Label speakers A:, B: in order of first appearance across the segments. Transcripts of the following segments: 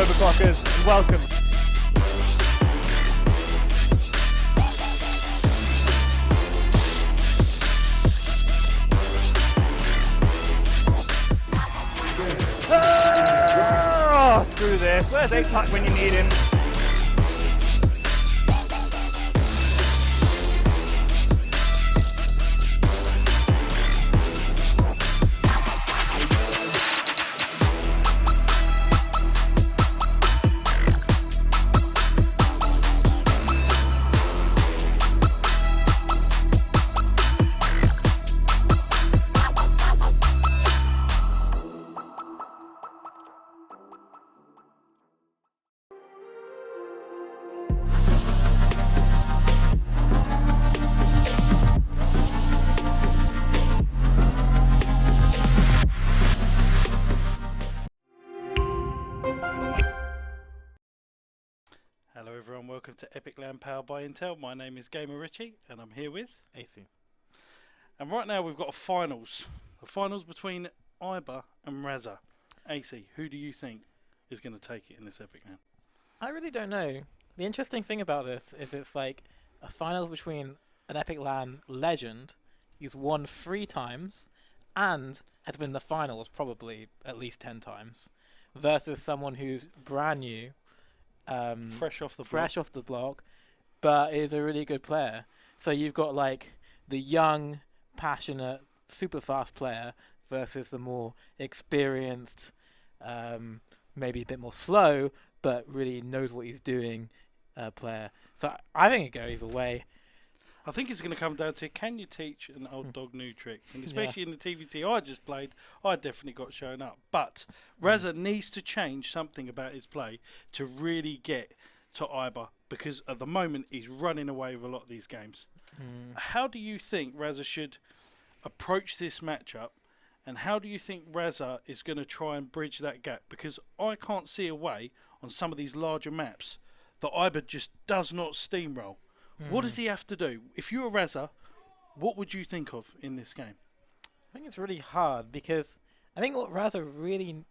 A: overclockers, and welcome. Oh, screw this. Where's EPIC when you need him?
B: Hello everyone, welcome to Epic Land powered by Intel. My name is Gamer Richie and I'm here with
C: AC.
B: And right now we've got a finals. The finals between Iber and Razer. AC, who do you think is going to take it in this Epic Land?
C: I really don't know. The interesting thing about this is it's like a final between an Epic Land legend who's won 3 times and has been in the finals probably at least 10 times versus someone who's brand new.
B: Fresh off the block,
C: but is a really good player. So you've got like the young, passionate, super fast player versus the more experienced, maybe a bit more slow, but really knows what he's doing player. So I think it goes either way.
B: I think it's going to come down to, can you teach an old dog new tricks? And especially in the TVT I just played, I definitely got shown up. But Razer needs to change something about his play to really get to Iber, because at the moment he's running away with a lot of these games. How do you think Razer should approach this matchup? And how do you think Razer is going to try and bridge that gap? Because I can't see a way on some of these larger maps that Iber just does not steamroll. What does he have to do? If you're a Razer, what would you think of in this game?
C: I think it's really hard because I think what Razer really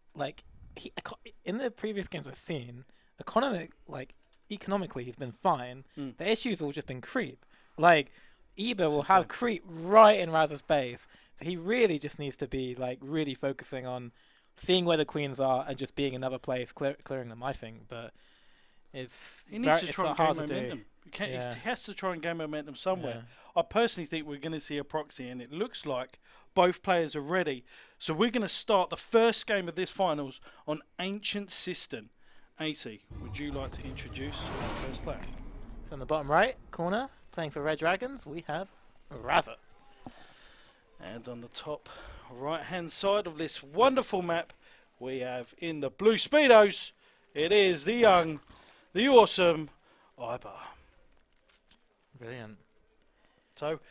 C: in the previous games I've seen, economically he's been fine. The issue's all just been creep. Like Iber will have creep right in Razer's base, so he really just needs to be like really focusing on seeing where the queens are and just being another place, clearing them. I think, but
B: he needs to try and gain momentum. He has to try and gain momentum somewhere. I personally think we're going to see a proxy, and it looks like both players are ready. So we're going to start the first game of this finals on Ancient System. AC, would you like to introduce our first player?
C: So in the bottom right corner, playing for Red Dragons, we have Razer.
B: And on the top right-hand side of this wonderful map, we have in the blue Speedos, it is the young, the awesome Iber.
C: Brilliant.
B: So,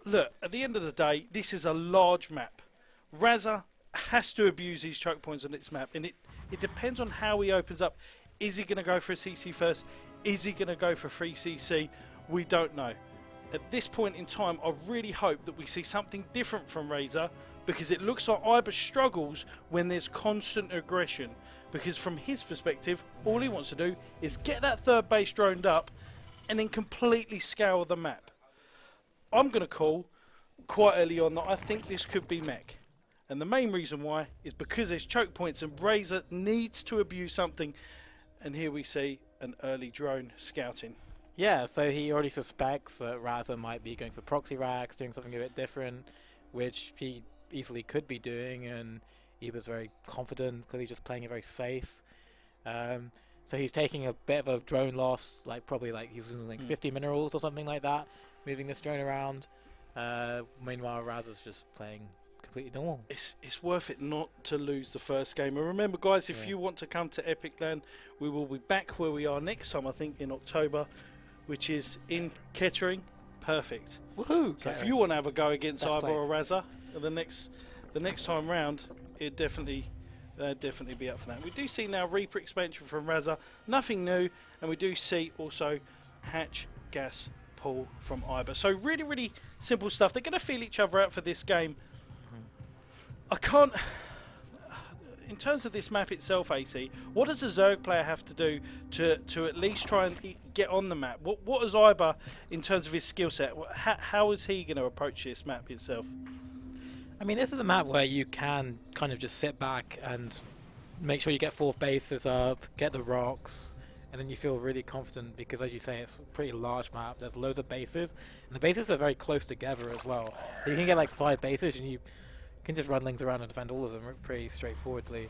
B: look, at the end of the day, this is a large map. Razer has to abuse these choke points on its map, and it depends on how he opens up. Is he going to go for a CC first? Is he going to go for free CC? We don't know. At this point in time, I really hope that we see something different from Razer, because it looks like Iber struggles when there's constant aggression. Because from his perspective, all he wants to do is get that third base droned up and then completely scour the map. I'm going to call quite early on that I think this could be mech. And the main reason why is because there's choke points and Razer needs to abuse something. And here we see an early drone scouting.
C: Yeah, so he already suspects that Razer might be going for proxy racks, doing something a bit different, which he easily could be doing, and he was very confident, clearly just playing it very safe. So he's taking a bit of a drone loss, probably he's using 50 minerals or something like that, moving this drone around. Meanwhile, Razer's just playing completely normal.
B: It's worth it not to lose the first game. And remember, guys, if you want to come to Epic Land, we will be back where we are next time, I think in October, which is in Kettering. Perfect.
C: Woohoo!
B: So if you want to have a go against Iber or Razer the next time round, it'd definitely be up for that. We do see now Reaper expansion from Razer, nothing new, and we do see also Hatch, Gas, Pull from Iber. So really, really simple stuff. They're going to feel each other out for this game. I can't. in terms of this map itself, AC, what does a Zerg player have to do to at least try and get on the map? What is Iber in terms of his skill set? How is he going to approach this map itself?
C: I mean, this is a map where you can kind of just sit back and make sure you get 4th bases up, get the rocks, and then you feel really confident because, as you say, it's a pretty large map. There's loads of bases, and the bases are very close together as well. So you can get like 5 bases, and you can just run lings around and defend all of them pretty straightforwardly.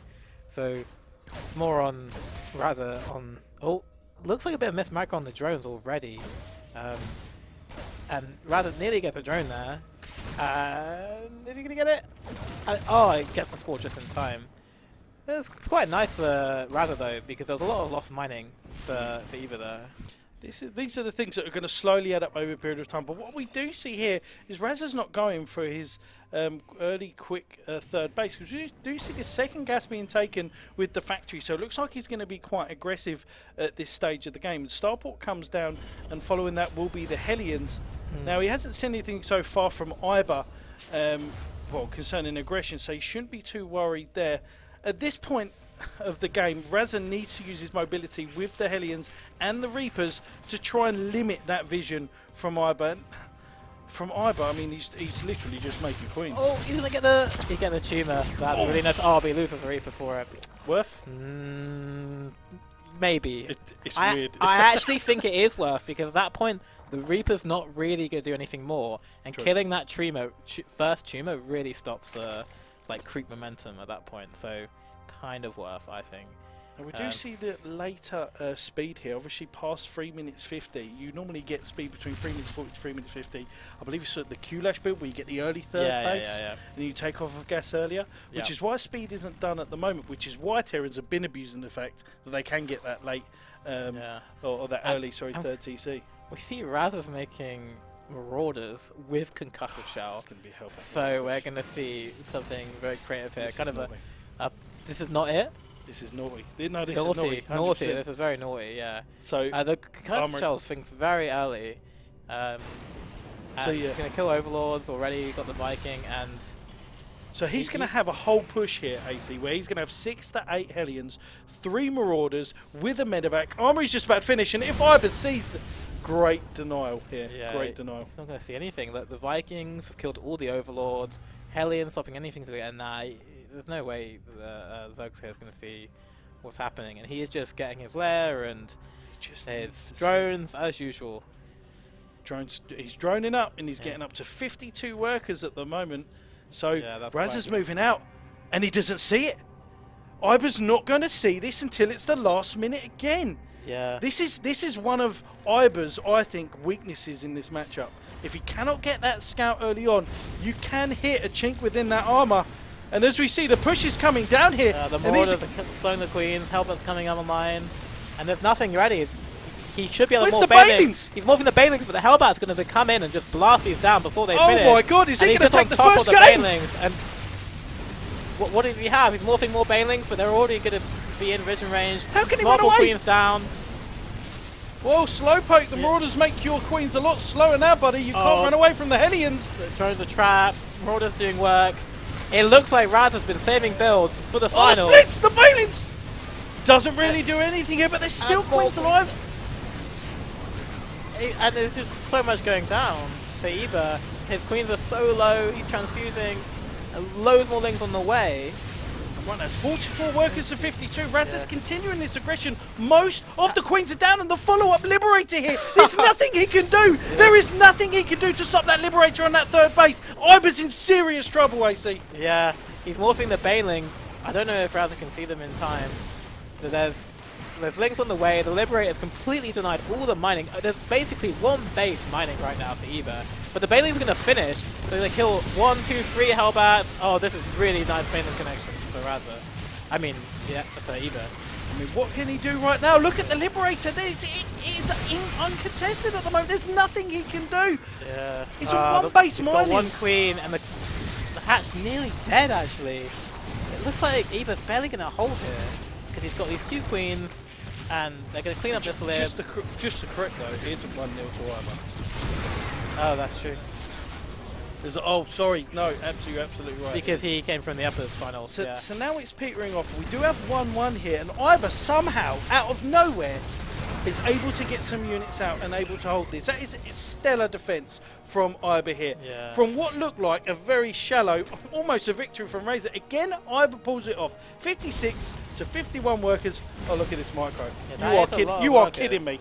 C: So it's more on, rather on. Oh, looks like a bit of mismark on the drones already, and rather nearly gets a drone there. Is he gonna get it? Oh, it gets the sport just in time. It's quite nice for Razer though, because there was a lot of lost mining for either there.
B: These are the things that are going to slowly add up over a period of time. But what we do see here is Razer's not going for his early, quick 3rd base, because we do see the 2nd gas being taken with the factory. So it looks like he's going to be quite aggressive at this stage of the game. Starport comes down, and following that will be the Hellions. Now, he hasn't seen anything so far from Iber, well, concerning aggression, so he shouldn't be too worried there. At this point of the game, Razer needs to use his mobility with the Hellions and the Reapers to try and limit that vision from Iber. From Iber, I mean, he's literally just making queens.
C: Oh, he's gonna get the tumor. That's really nice. Oh, but he loses the Reaper for it.
B: Worth?
C: Maybe.
B: It's weird.
C: I actually think it is worth, because at that point the Reaper's not really going to do anything more, and killing that first tumor really stops the like creep momentum at that point. So kind of worth, I think.
B: And we do see the later speed here, obviously past 3 minutes 50. You normally get speed between 3 minutes 40 to 3 minutes 50. I believe it's at the Q-Lash build where you get the early 3rd base, and you take off of gas earlier, which is why speed isn't done at the moment, which is why Terrans have been abusing the fact that they can get that late, or that early, 3rd TC.
C: We see Razer's making Marauders with concussive shell,
B: It's gonna be helpful.
C: so we're going to see something very creative here.
B: This
C: Kind
B: is
C: of
B: naughty.
C: This is not it.
B: This is naughty. No, this
C: Naughty,
B: is naughty.
C: naughty.
B: 100%.
C: This is very naughty. Yeah.
B: So
C: The concussive shells thinks very early. And he's going to kill Overlords already. Got the Viking, and
B: so he's going to have a whole push here, AC, where he's going to have 6 to 8 Hellions, 3 Marauders with a medevac. Armory's just about finished, and if Iber sees great denial here.
C: Yeah,
B: Great denial.
C: He's not going to see anything. The Vikings have killed all the Overlords. Hellions stopping anything to the end. There's no way the Zergs here is going to see what's happening, and he is just getting his lair and his drones as usual.
B: He's droning up, and he's getting up to 52 workers at the moment. So
C: that's
B: Razer's moving out, and he doesn't see it. Iber's not going to see this until it's the last minute again.
C: Yeah.
B: This is one of Iber's, I think, weaknesses in this matchup. If he cannot get that scout early on, you can hit a chink within that armor. And as we see, the push is coming down here.
C: The Marauders are slowing the Queens, Helpet's coming online, and there's nothing ready. He should be able to morph Banelings. He's morphing the Banelings, but the Hellbat's going to come in and just blast these down before they finish.
B: Oh my god, is he going to take the first game?
C: Banelings, and what does he have? He's morphing more Banelings, but they're already going to be in vision range.
B: How can he run away?
C: Queens down.
B: Well, Slowpoke, the Marauders make your Queens a lot slower now, buddy. You can't run away from the Hellions.
C: Throwing the trap, Marauders doing work. It looks like Razer's been saving builds for the finals.
B: Splits the Banelings! Doesn't really do anything here, but there's still Queens alive.
C: And there's just so much going down for Iber. His Queens are so low, he's transfusing. Loads more Lings on the way.
B: Right, that's 44 workers to 52. Razer's continuing this aggression. Most of the Queens are down, and the follow-up Liberator here. There's nothing he can do. There is nothing he can do to stop that Liberator on that 3rd base. Iber's in serious trouble, AC.
C: Yeah, he's morphing the Banelings. I don't know if Razer can see them in time. But there's Lings on the way. The Liberator is completely denied all the mining. There's basically 1 base mining right now for Iber. But the Baneling's going to finish. So they kill 1, 2, 3 Hellbats. Oh, this is really nice Baneling connections for Razer. I mean, yeah, for Iber.
B: I mean, what can he do right now? Look at the Liberator. It's uncontested at the moment. There's nothing he can do.
C: Yeah.
B: He's on 1 base
C: he's
B: mining.
C: Got 1 Queen, and the hatch nearly dead, actually. It looks like Iber's barely going to hold here, because he's got these 2 Queens, and they're going to clean up this lib.
B: Just to correct, though, it isn't 1-0 to Iber.
C: Oh, that's true.
B: Oh, sorry. No, absolutely right.
C: Because he came from the upper finals.
B: So,
C: Yeah.
B: so now it's petering off. We do have 1-1 here, and Iber somehow, out of nowhere, is able to get some units out and able to hold this. That is a stellar defence from Iber here.
C: Yeah.
B: From what looked like a very shallow, almost a victory from Razor. Again, Iber pulls it off. 56 to 51 workers. Oh, look at this micro.
C: Yeah,
B: you are kidding me.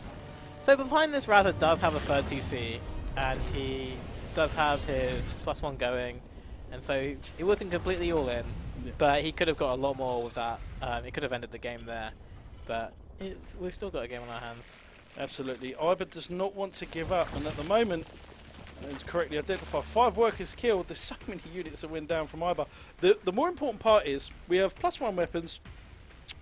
C: So behind this, Razor does have a third TC, and he does have his +1 going, and so it wasn't completely all in, but he could have got a lot more with that. He could have ended the game there, but we've still got a game on our hands.
B: Absolutely. Iber does not want to give up, and at the moment, it's correctly identified, 5 workers killed. There's so many units that went down from Iber. The more important part is we have +1 weapons,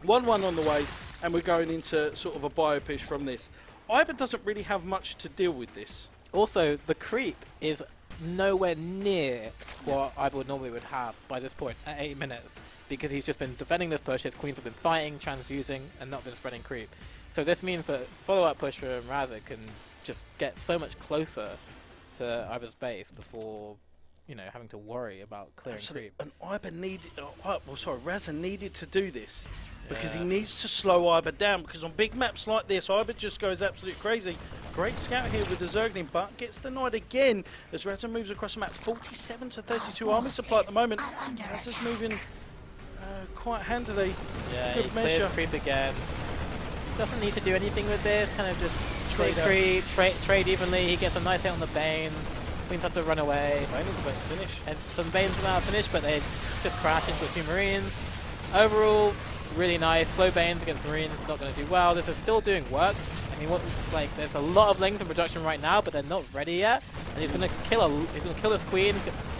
B: 1-1 on the way, and we're going into sort of a bio push from this. Iber doesn't really have much to deal with this.
C: Also, the creep is nowhere near what Iber normally would have by this point at 8 minutes, because he's just been defending this push. His queens have been fighting, transfusing, and not been spreading creep. So this means that follow-up push from Razor can just get so much closer to Iber's base before, you know, having to worry about clearing creep.
B: And Iber needed, Razor needed to do this because he needs to slow Iber down, because on big maps like this, Iber just goes absolutely crazy. Great scout here with the Zergling, but gets denied again as Razor moves across the map. 47 to 32 army supply at the moment. Razor's moving quite handily.
C: Yeah,
B: Good
C: he
B: measure.
C: clears creep again. Doesn't need to do anything with this, kind of just
B: Trade
C: creep, trade evenly. He gets a nice hit on the Banes. Queens have to run away.
B: Bane's about to finish.
C: And some Banes are now finished, but they just crash into a few Marines. Overall, really nice. Slow Banes against Marines, not going to do well. This is still doing work. I mean, there's a lot of Lings in production right now, but they're not ready yet. And he's going to kill his Queen,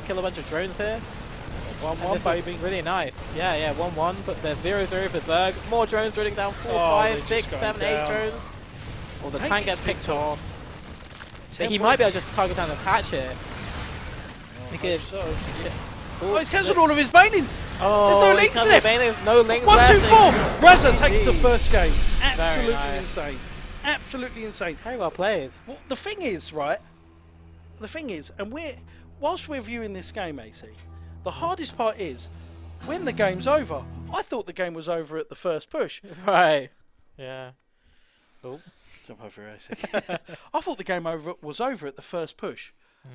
C: kill a bunch of drones here.
B: 1-1, baby.
C: Really nice. Yeah, 1-1. But they're 0-0 for Zerg. More drones running down. 4, 5, 6, 7, 8 drones. Well, the tank gets picked off. But he might be able to just target down this hatch here. Because
B: Oh, he's cancelled all of his banings.
C: Oh,
B: there's no links left.
C: There's no links
B: 1,
C: left.
B: 2, 4. Razor takes the first game.
C: Very
B: Absolutely
C: nice.
B: insane. Absolutely insane.
C: Very well played.
B: Well, the thing is, right? The thing is, and whilst we're viewing this game, AC, the hardest part is when the game's over. I thought the game was over at the first push.
C: Right. Yeah. Oh.
B: Jump over here, AC. I thought the game was over at the first push.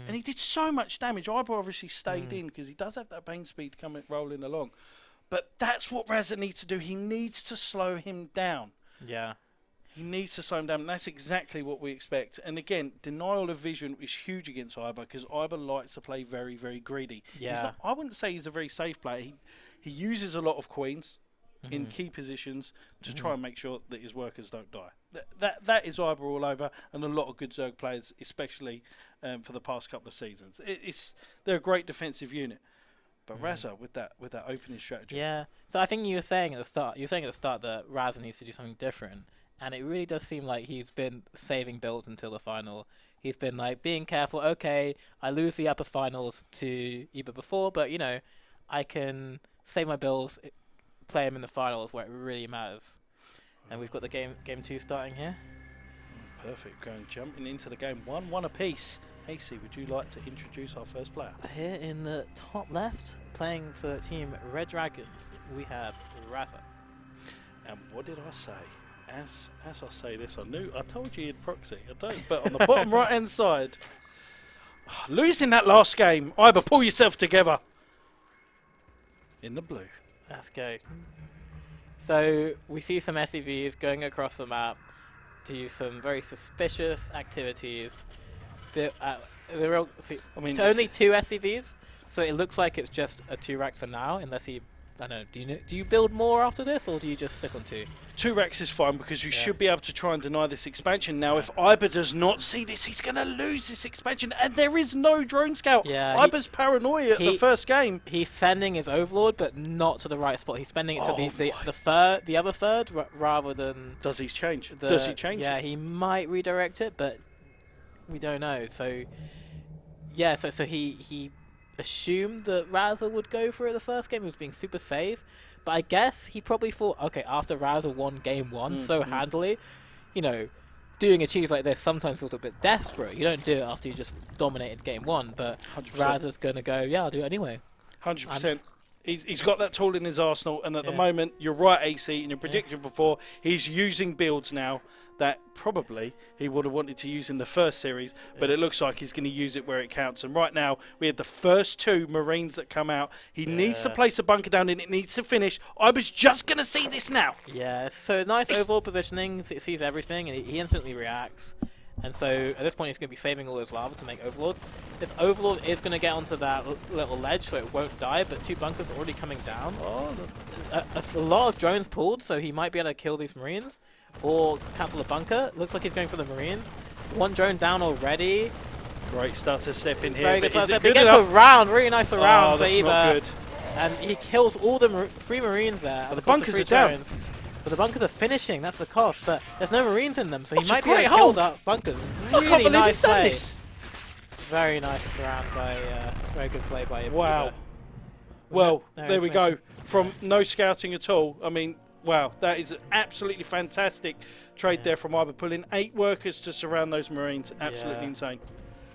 B: And he did so much damage. Iber obviously stayed in because he does have that Bane speed rolling along. But that's what Razor needs to do. He needs to slow him down.
C: Yeah.
B: He needs to slow him down. And that's exactly what we expect. And again, denial of vision is huge against Iber because Iber likes to play very, very greedy.
C: Yeah.
B: I wouldn't say he's a very safe player. He uses a lot of queens in key positions to try and make sure that his workers don't die. That is Iber all over, and a lot of good Zerg players, especially for the past couple of seasons. They're a great defensive unit, but Razor with that opening strategy.
C: Yeah. So I think you were saying at the start that Razor needs to do something different, and it really does seem like he's been saving builds until the final. He's been like being careful. Okay, I lose the upper finals to Iber before, but you know, I can save my builds, play him in the finals where it really matters. And we've got the game 2 starting here.
B: Perfect. Jumping into the game. 1-1 apiece. AC, would you like to introduce our first player?
C: Here in the top left, playing for Team Red Dragons, we have Razor.
B: And what did I say? As I say this, I told you he'd proxy. I don't. But on the bottom right hand side, losing that last game, Iber, pull yourself together. In the blue.
C: Let's go. So we see some SCVs going across the map to use some very suspicious activities. Only 2 SCVs, so it looks like it's just a 2 rack for now, unless he... I don't know, do you build more after this, or do you just stick on 2?
B: 2 racks is fine because you should be able to try and deny this expansion. Now, if Iber does not see this, he's going to lose this expansion, and there is no drone scout.
C: Yeah,
B: Iber's paranoia at the first game.
C: He's sending his Overlord, but not to the right spot. He's sending it to the other third, rather than...
B: Does he change? Does he change
C: Yeah,
B: it?
C: he might redirect it, but we don't know. So, yeah, so he assumed that Razor would go for it the first game. He was being super safe, but I guess he probably thought, okay, after Razor won game 1 so handily, you know, doing a cheese like this sometimes feels a bit desperate. You don't do it after you just dominated game 1, but
B: 100%.
C: Razer's going to go, yeah, I'll do it anyway.
B: 100%. He's got that tool in his arsenal, and at the moment, you're right, AC, in your prediction before, he's using builds now that probably he would have wanted to use in the first series, but it looks like he's going to use it where it counts. And right now, we had the first 2 Marines that come out. He needs to place a bunker down, and it needs to finish. I was just going to see this now.
C: Yeah, so nice overall positioning. It sees everything, and he instantly reacts. And so at this point, he's going to be saving all his lava to make Overlords. This Overlord is going to get onto that little ledge, so it won't die, but 2 bunkers are already coming down. A lot of drones pulled, so he might be able to kill these Marines or cancel the bunker. Looks like he's going for the Marines. 1 drone down already.
B: Great start to step in here.
C: Very good
B: but is it
C: he
B: good
C: gets
B: enough?
C: a round, really nice round for
B: that's
C: Eva.
B: not good.
C: And he kills all the 3 Marines there.
B: The bunkers are down.
C: But the bunkers are finishing, that's the cost. But there's no Marines in them, so he
B: That's a
C: might be able
B: great
C: to kill
B: hold.
C: that bunkers.
B: I can't
C: Really
B: believe
C: nice
B: he's done
C: play.
B: this.
C: Very nice round by, very good play by Eva.
B: Wow. Well,
C: No
B: there we go.
C: information.
B: From no scouting at all. I mean, wow, that is an absolutely fantastic trade there from Iber, pulling 8 workers to surround those Marines. Absolutely insane.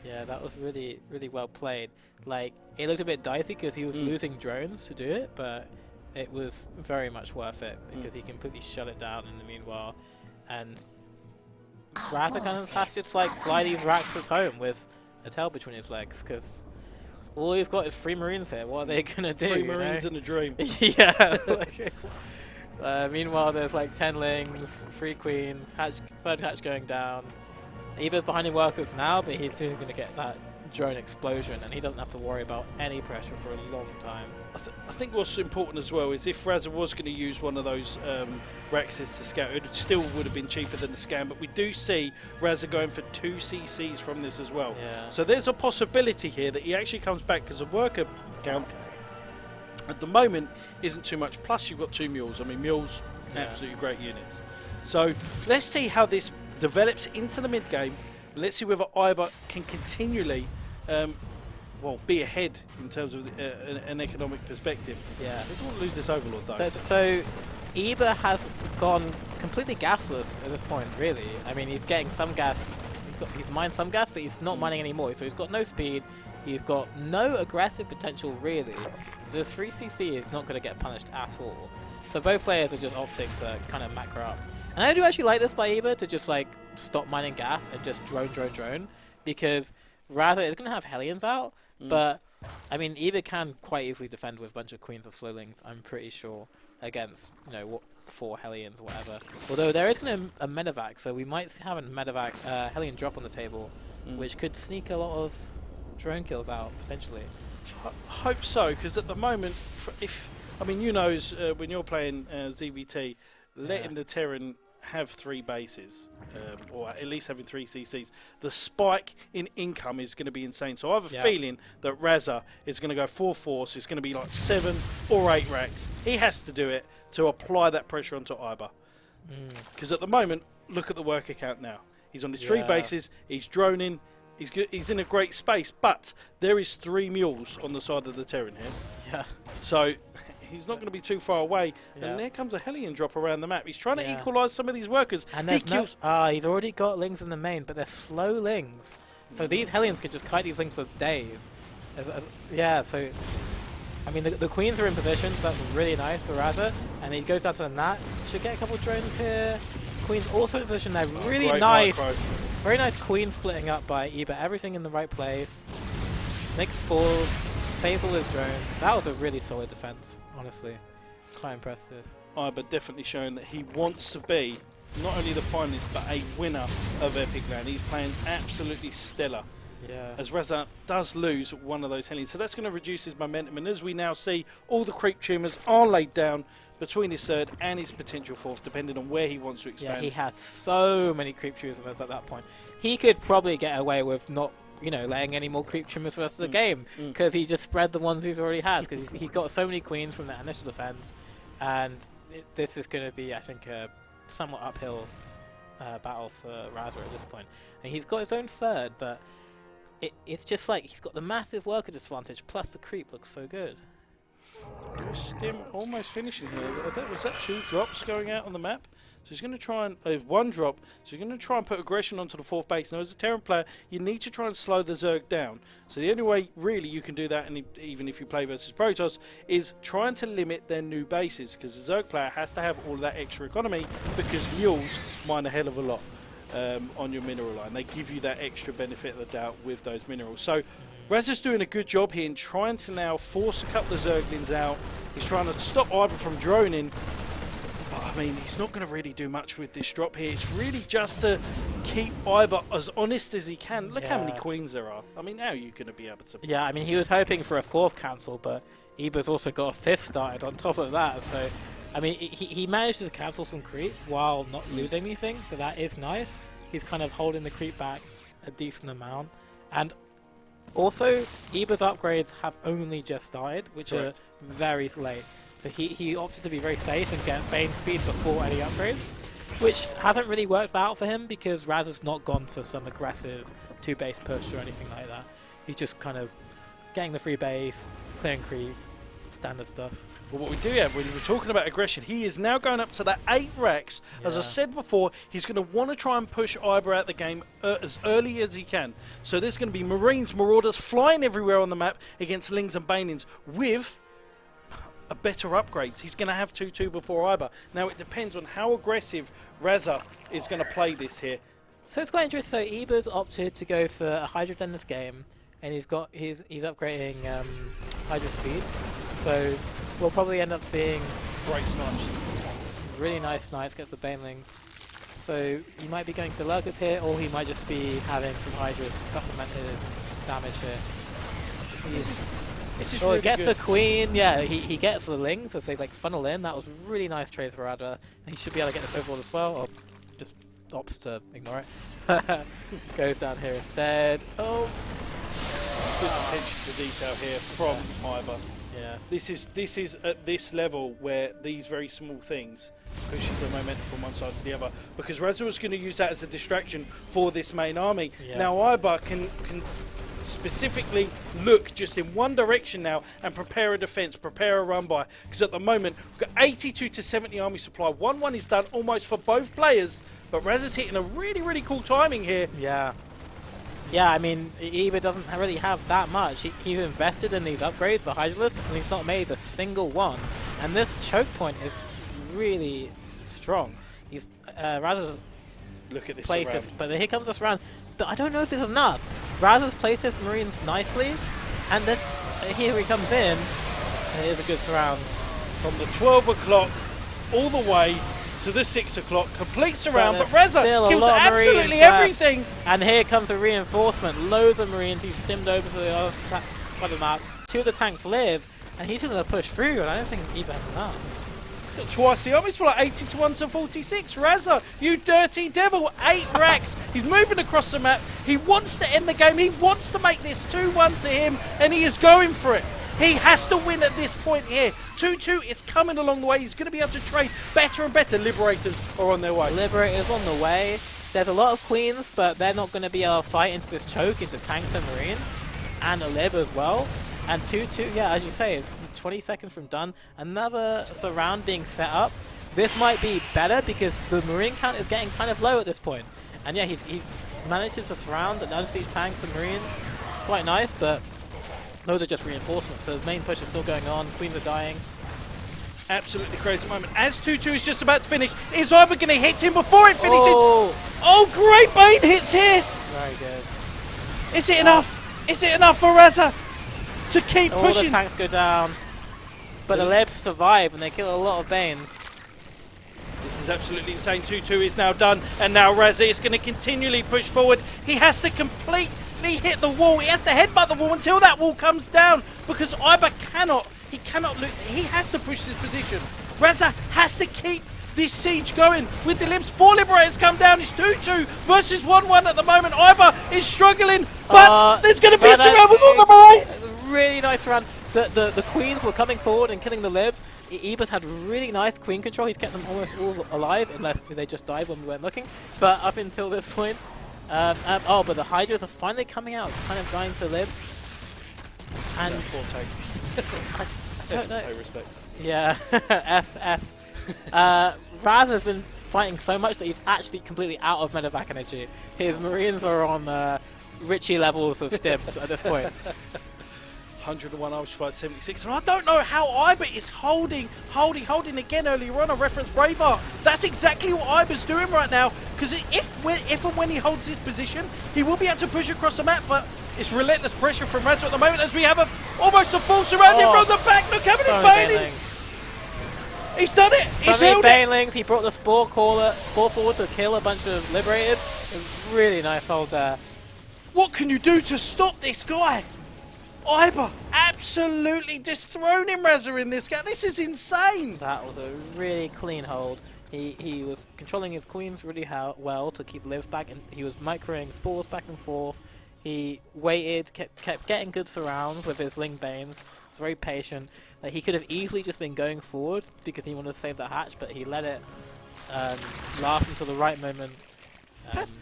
C: Yeah, that was really, really well played. Like, it looked a bit dicey because he was losing drones to do it, but it was very much worth it because he completely shut it down in the meanwhile. And Razer kind of has to just like fly these racks home with a tail between his legs because all he's got is 3 Marines here. What are they going to do?
B: 3 Marines in a dream.
C: Yeah. Meanwhile, there's like 10 lings, 3 queens, third hatch going down. Eva's behind in workers now, but he's still going to get that drone explosion, and he doesn't have to worry about any pressure for a long time.
B: I think what's important as well is if Razer was going to use one of those Rexes to scout, it still would have been cheaper than the scan, but we do see Razer going for 2 CCs from this as well.
C: Yeah.
B: So there's a possibility here that he actually comes back because the worker count at the moment isn't too much. Plus you've got 2 mules. I mean, mules, absolutely great units. So let's see how this develops into the mid game. Let's see whether Iber can continually be ahead in terms of an economic perspective.
C: Yeah.
B: Doesn't want to lose this Overlord though.
C: So Eber has gone completely gasless at this point, really. I mean, he's getting some gas. He's mined some gas, but he's not mining anymore. So he's got no speed. He's got no aggressive potential, really. So this 3cc is not going to get punished at all. So both players are just opting to kind of macro up. And I do actually like this by Eber to just like stop mining gas and just drone, because Razer is going to have Hellions out, but I mean Eber can quite easily defend with a bunch of Queens of Slowlings, I'm pretty sure, against 4 Hellions or whatever. Although there is going to a medevac, so we might have a medevac Hellion drop on the table, which could sneak a lot of drone kills out potentially.
B: I hope so, because at the moment, when you're playing ZVT, letting the Terran have 3 bases, or at least having 3 CCs, the spike in income is going to be insane. So I have a feeling that Razer is going to go 4-4, so it's going to be like 7 or 8 racks. He has to do it to apply that pressure onto Iber. Because at the moment, look at the worker count now. He's on his 3 bases, he's droning, he's in a great space, but there is 3 mules on the side of the Terran here.
C: Yeah.
B: So he's not going to be too far away. And there comes a Hellion drop around the map. He's trying to equalise some of these workers.
C: And there's he's already got lings in the main, but they're slow lings. So these Hellions could just kite these lings for days. So I mean the Queens are in position, so that's really nice for Razer. And he goes down to the Nat. Should get a couple of drones here. Queens also in position there. Really nice. Micro. Very nice Queen splitting up by Eber. Everything in the right place. Makes spores. Saves all his drones. That was a really solid defense, honestly. Quite impressive.
B: Iber definitely showing that he wants to be not only the finalist, but a winner of EPIC39. He's playing absolutely stellar.
C: Yeah.
B: As Razer does lose one of those Hellions. So that's going to reduce his momentum. And as we now see, all the creep tumors are laid down between his 3rd and his potential 4th, depending on where he wants to expand.
C: Yeah, he has so many creep tumors at that point. He could probably get away with not letting any more creep trimmers for the rest of the game, because he just spread the ones he's already has, because he got so many queens from that initial defense, and this is going to be, I think, a somewhat uphill battle for Razer at this point. And he's got his own 3rd, but it's just like he's got the massive worker disadvantage, plus the creep looks so good.
B: Stim almost finishing here. Was that 2 drops going out on the map? So he's going to try and one drop. So he's going to try and put aggression onto the 4th base. Now, as a Terran player, you need to try and slow the Zerg down. So the only way really you can do that, and even if you play versus Protoss, is trying to limit their new bases, because the Zerg player has to have all of that extra economy, because mules mine a hell of a lot on your mineral line. They give you that extra benefit of the doubt with those minerals. So Razer's doing a good job here in trying to now force a couple of Zerglings out. He's trying to stop Iber from droning. But I mean, he's not going to really do much with this drop here. It's really just to keep Iber as honest as he can. Look how many queens there are. I mean, how are you going to be able to...
C: Yeah, I mean, he was hoping for a 4th cancel, but Iber's also got a 5th started on top of that. So, I mean, he managed to cancel some creep while not losing anything, so that is nice. He's kind of holding the creep back a decent amount. And also, Iber's upgrades have only just started, which are very late. So he opted to be very safe and get Bane speed before any upgrades, which hasn't really worked out for him because Razer's not gone for some aggressive 2-base push or anything like that. He's just kind of getting the free base, clearing creep, standard stuff.
B: But what we do have, when we're talking about aggression, he is now going up to the 8 racks. As I said before, he's going to want to try and push Iber out the game as early as he can. So there's going to be Marines, Marauders flying everywhere on the map against Lings and Banings with a better upgrades. He's going to have 2-2 before Iber. Now it depends on how aggressive Razer is going to play this here.
C: So it's quite interesting. So Iber's opted to go for a Hydra in this game, and he's upgrading Hydra speed. So we'll probably end up seeing
B: great snipes.
C: Really nice snipes, gets the Banelings. So he might be going to Lurkers here, or he might just be having some Hydras to supplement his damage here.
B: This is
C: he
B: really
C: gets
B: good.
C: the Queen, yeah, he gets the Lings, so they like funnel in. That was really nice trades for Radra. And he should be able to get this overall as well, or just opts to ignore it. Goes down here instead. Oh,
B: good attention to detail here from Iber.
C: yeah.
B: This is at this level where these very small things pushes the momentum from one side to the other, because Razer was going to use that as a distraction for this main army.
C: Yeah.
B: Now Iber can specifically look just in one direction now and prepare a defense, prepare a run by, because at the moment we've got 82 to 70 army supply. 1-1 is done almost for both players, but Razer's hitting a really cool timing here.
C: Yeah. Yeah, I mean, Iber doesn't really have that much. He's invested in these upgrades, the Hydralisks, and he's not made a single one. And this choke point is really strong. He's Razer's
B: Look at this
C: places,
B: surround.
C: but here comes this round. But I don't know if it's enough. Razer's placed his Marines nicely, and this here he comes in. And here's a good surround.
B: From the 12 o'clock all the way to the 6 o'clock, complete surround, but
C: there's
B: Razer
C: still a
B: kills
C: lot of
B: absolutely
C: Marines left.
B: everything.
C: And here comes a reinforcement. Loads of Marines. He's stimmed over to the other side of the map. 2 of the tanks live, and he's going to push through, and I don't think Iber has enough.
B: Twice the army, it's like 81 to 46. Razer, you dirty devil, 8 racks. He's moving across the map. He wants to end the game. He wants to make this 2-1 to him, and he is going for it. He has to win at this point here. 2-2 is coming along the way. He's going to be able to trade better and better. Liberators are on their way.
C: Liberators on the way. There's a lot of Queens, but they're not going to be able to fight into this choke, into tanks and Marines, and a Lib as well. And 2-2, yeah, as you say, it's 20 seconds from done. Another surround being set up. This might be better because the Marine count is getting kind of low at this point. And yeah, he manages to surround and unseat tanks and Marines. It's quite nice, but those are just reinforcements. So the main push is still going on. Queens are dying.
B: Absolutely crazy moment. As 2-2 is just about to finish, is Iber going to hit him before it finishes? Oh, great Bane hits here.
C: Very good.
B: Is it enough? Is it enough for Razer to keep
C: All
B: pushing?
C: the tanks go down, but the Lebs survive and they kill a lot of Banes.
B: This is absolutely insane. 2-2 is now done, and now Razer is going to continually push forward. He has to completely hit the wall. He has to headbutt the wall until that wall comes down, because Iber cannot. He cannot look. He has to push this position. Razer has to keep this siege going with the Libs. 4 Liberators come down. It's 2-2 versus 1-1 at the moment. Iber is struggling, but there's going to be a surround with all the Marines.
C: Really nice run. The Queens were coming forward and killing the Libs. Iber's had really nice Queen control. He's kept them almost all alive, unless they just died when we weren't looking. But up until this point, but the Hydras are finally coming out, kind of dying to Libs. And I don't know.
B: Respect.
C: Yeah, F. Razer's been fighting so much that he's actually completely out of medevac energy. His Marines are on Richie levels of stims at this point.
B: 101 Irish fight 76, and I don't know how Iber is holding again earlier on. I referenced Braveheart. That's exactly what Iber's doing right now, because if and when he holds this position, he will be able to push across the map, but it's relentless pressure from Razor at the moment as we have almost a full surrounding from the back. Look how many banelings! He's done it! He's held it!
C: Banelings, he brought the Spore forward to kill a bunch of Liberated. It was really nice hold there.
B: What can you do to stop this guy? Iber absolutely dethroning Razor in this game. This is insane.
C: That was a really clean hold. He was controlling his queens really well to keep lives back, and he was microing spores back and forth. He waited, kept getting good surrounds with his Ling Banes. Was very patient. Like, he could have easily just been going forward because he wanted to save the hatch, but he let it last until the right moment.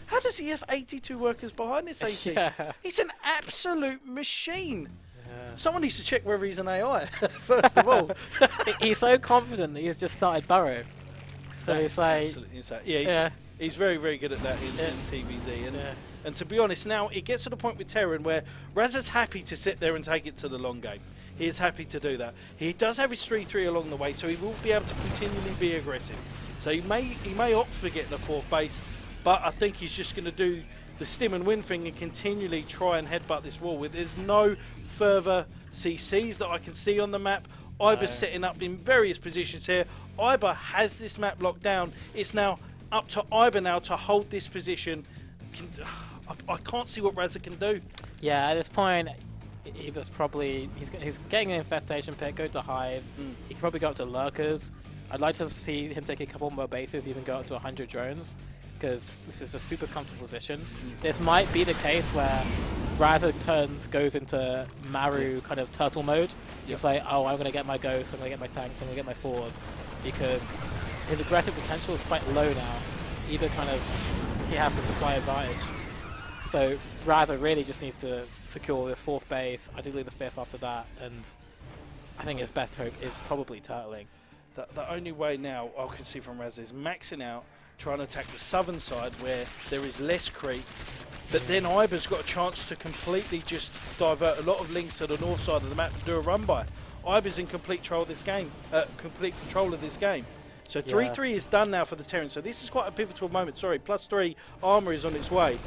B: How does he have 82 workers behind this AC?
C: Yeah.
B: He's an absolute machine.
C: Yeah.
B: Someone needs to check whether he's an AI, first of all.
C: He's so confident that he's just started Burrow. So it's like...
B: Absolutely insane. Yeah, he's very, very good at that in TVZ. And to be honest, now it gets to the point with Terran where Razor's happy to sit there and take it to the long game. He is happy to do that. He does have his 3-3 along the way, so he will be able to continually be aggressive. So he may opt for getting the 4th base, but I think he's just going to do the stim and win thing and continually try and headbutt this wall. There's no further CCs that I can see on the map. Iber's setting up in various positions here. Iber has this map locked down. It's now up to Iber now to hold this position. I can't see what Razor can do.
C: Yeah, at this point, he was probably... He's getting an infestation pick, go to Hive. He could probably go up to Lurkers. I'd like to see him take a couple more bases, even go up to 100 drones, because this is a super comfortable position. This might be the case where Razor goes into Maru kind of turtle mode. It's like, oh, I'm going to get my ghosts, I'm going to get my tanks, I'm going to get my fours, because his aggressive potential is quite low now. Either kind of, he has a supply advantage. So Razor really just needs to secure this 4th base, ideally the 5th after that, and I think his best hope is probably turtling.
B: The only way now I can see from Razor is maxing out, trying to attack the southern side where there is less creep, but then Iber's got a chance to completely just divert a lot of links to the north side of the map to do a run by. Iber's in complete control of this game. So 3-3 is done now for the Terran. So this is quite a pivotal moment. Sorry, +3 armor is on its way.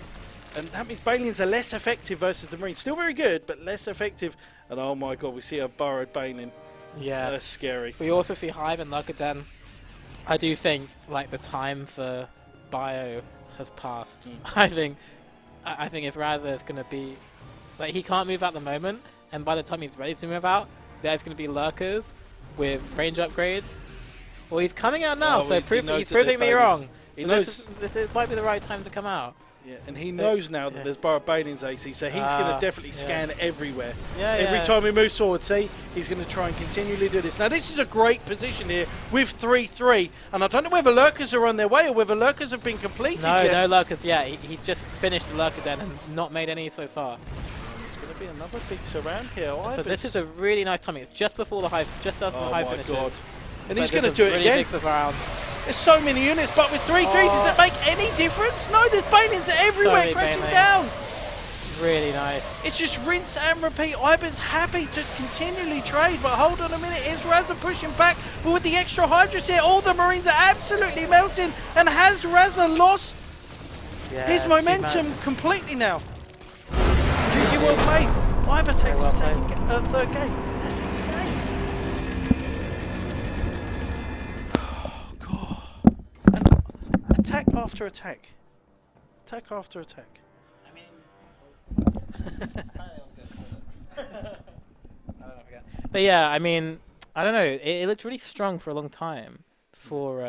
B: And that means Banelings are less effective versus the Marines. Still very good, but less effective. And oh my god, we see a burrowed Baneling.
C: Yeah.
B: That's scary.
C: We also see Hive and Lurker. I do think like the time for Bio has passed. I think if Razor is going to be... Like, he can't move out at the moment, and by the time he's ready to move out, there's going to be Lurkers with range upgrades. Well, he's coming out now, so he's proving me wrong. So this might be the right time to come out.
B: Yeah, and he knows now that there's Burrowed Banelings AC, so he's going to definitely scan everywhere. Every time he moves forward, see, he's going to try and continually do this. Now, this is a great position here with 3-3, and I don't know whether Lurkers are on their way or whether Lurkers have been completed yet.
C: No Lurkers, he's just finished the Lurker Den and not made any so far.
B: It's going to be another big surround here.
C: So this is a really nice timing. It's just before the Hive, just as the Hive finishes.
B: God. And he's going to do it
C: really
B: again. There's so many units, but with 3-3, does it make any difference? No, there's Banelings everywhere crashing down.
C: Really nice.
B: It's just rinse and repeat. Iber's happy to continually trade, but hold on a minute. Is Razor pushing back? But with the extra Hydras here, all the Marines are absolutely melting. And has Razor lost his momentum completely now? GG well played. Iber takes the third game. That's insane. Attack after attack. Attack after attack.
C: I mean... But yeah, I mean, I don't know. It looked really strong for a long time for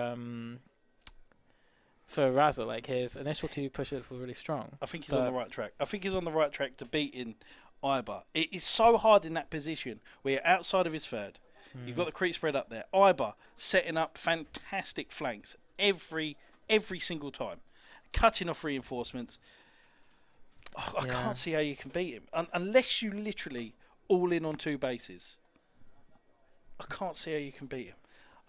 C: Razor. Like, his initial 2 pushes were really strong.
B: I think he's on the right track. I think he's on the right track to beating Iber. It is so hard in that position where you're outside of his third. You've got the creep spread up there. Iber setting up fantastic flanks every single time, cutting off reinforcements. I can't see how you can beat him unless you literally all in on 2 bases. I can't see how you can beat him.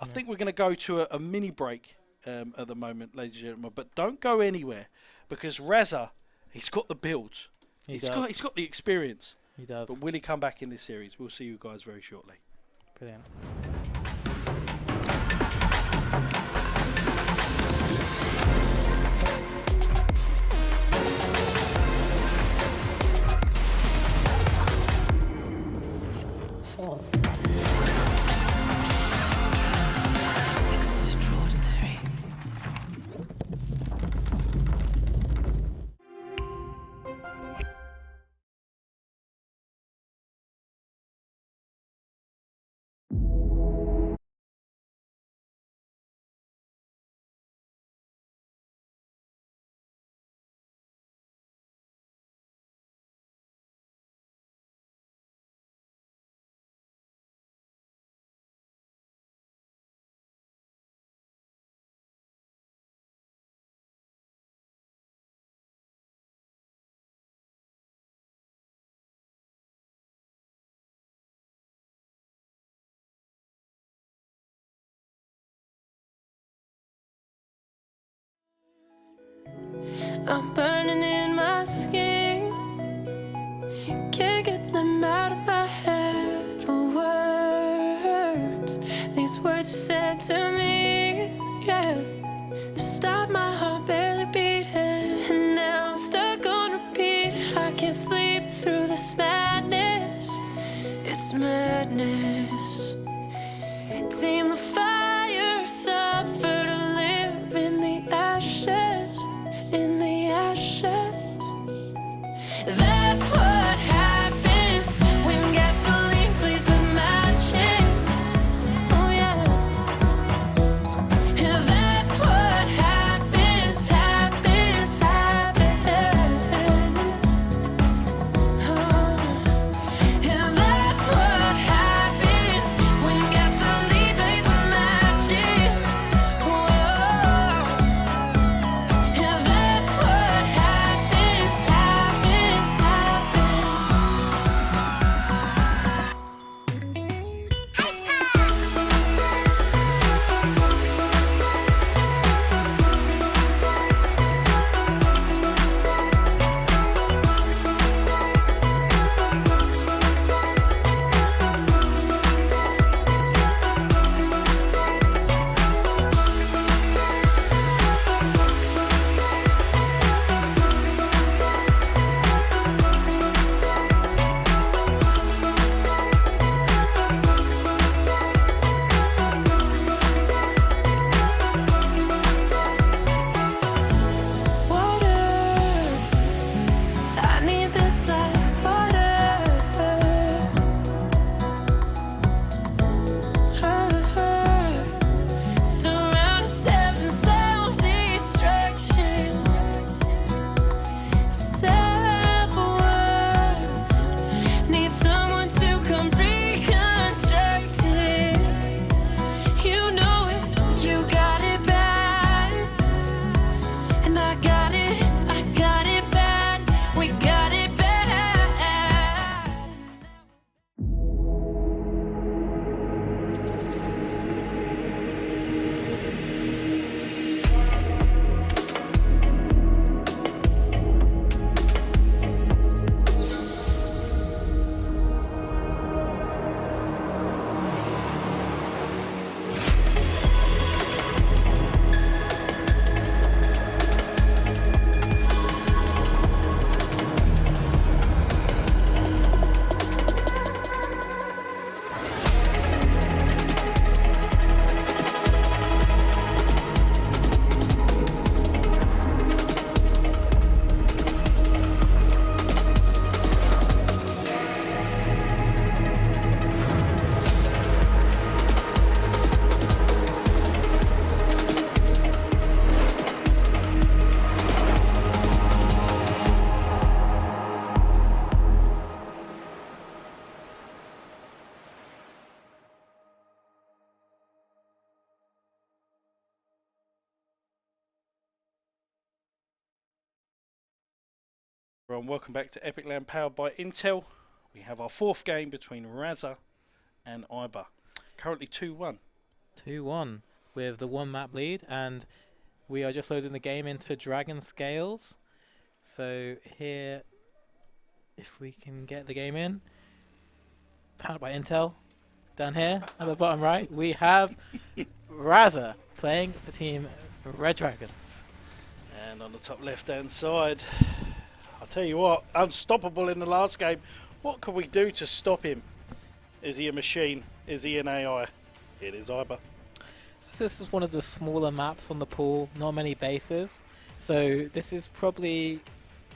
B: I think we're going to go to a mini break, at the moment, ladies and gentlemen. But don't go anywhere, because Razer, he's got the builds. He's got the experience.
C: He does.
B: But will he come back in this series? We'll see you guys very shortly.
C: Brilliant.
D: I'm burning in my skin. Can't get them out of my head. Oh, words, these words you said to me, yeah. Stop my heart barely beating, and now I'm stuck on repeat. I can't sleep through this madness. It's madness. Tame the fire, suffer to live in the ashes. In the ashes. That's what happens when gasoline plays with matches. Oh yeah. And that's what happens, happens, happens. Oh. And that's what happens when gasoline plays with matches. Whoa. And that's what happens, happens, I need this like water. Surround ourselves in self-destruction. Self-worth. Need someone to come reconstruct it. You know it, you got it bad. And I got it bad. We got it bad.
B: Everyone, welcome back to Epic Land powered by Intel. We have our fourth game between Razer and Iber. Currently 2-1.
C: 2-1. with the 1 map lead, and we are just loading the game into Dragon Scales. So here, if we can get the game in, powered by Intel, down here at the bottom right, we have Razer playing for Team Red Dragons.
B: And on the top left-hand side, I'll tell you what, unstoppable in the last game. What can we do to stop him? Is he a machine? Is he an AI? It is Iber.
C: So this is one of the smaller maps on the pool, not many bases. So this is probably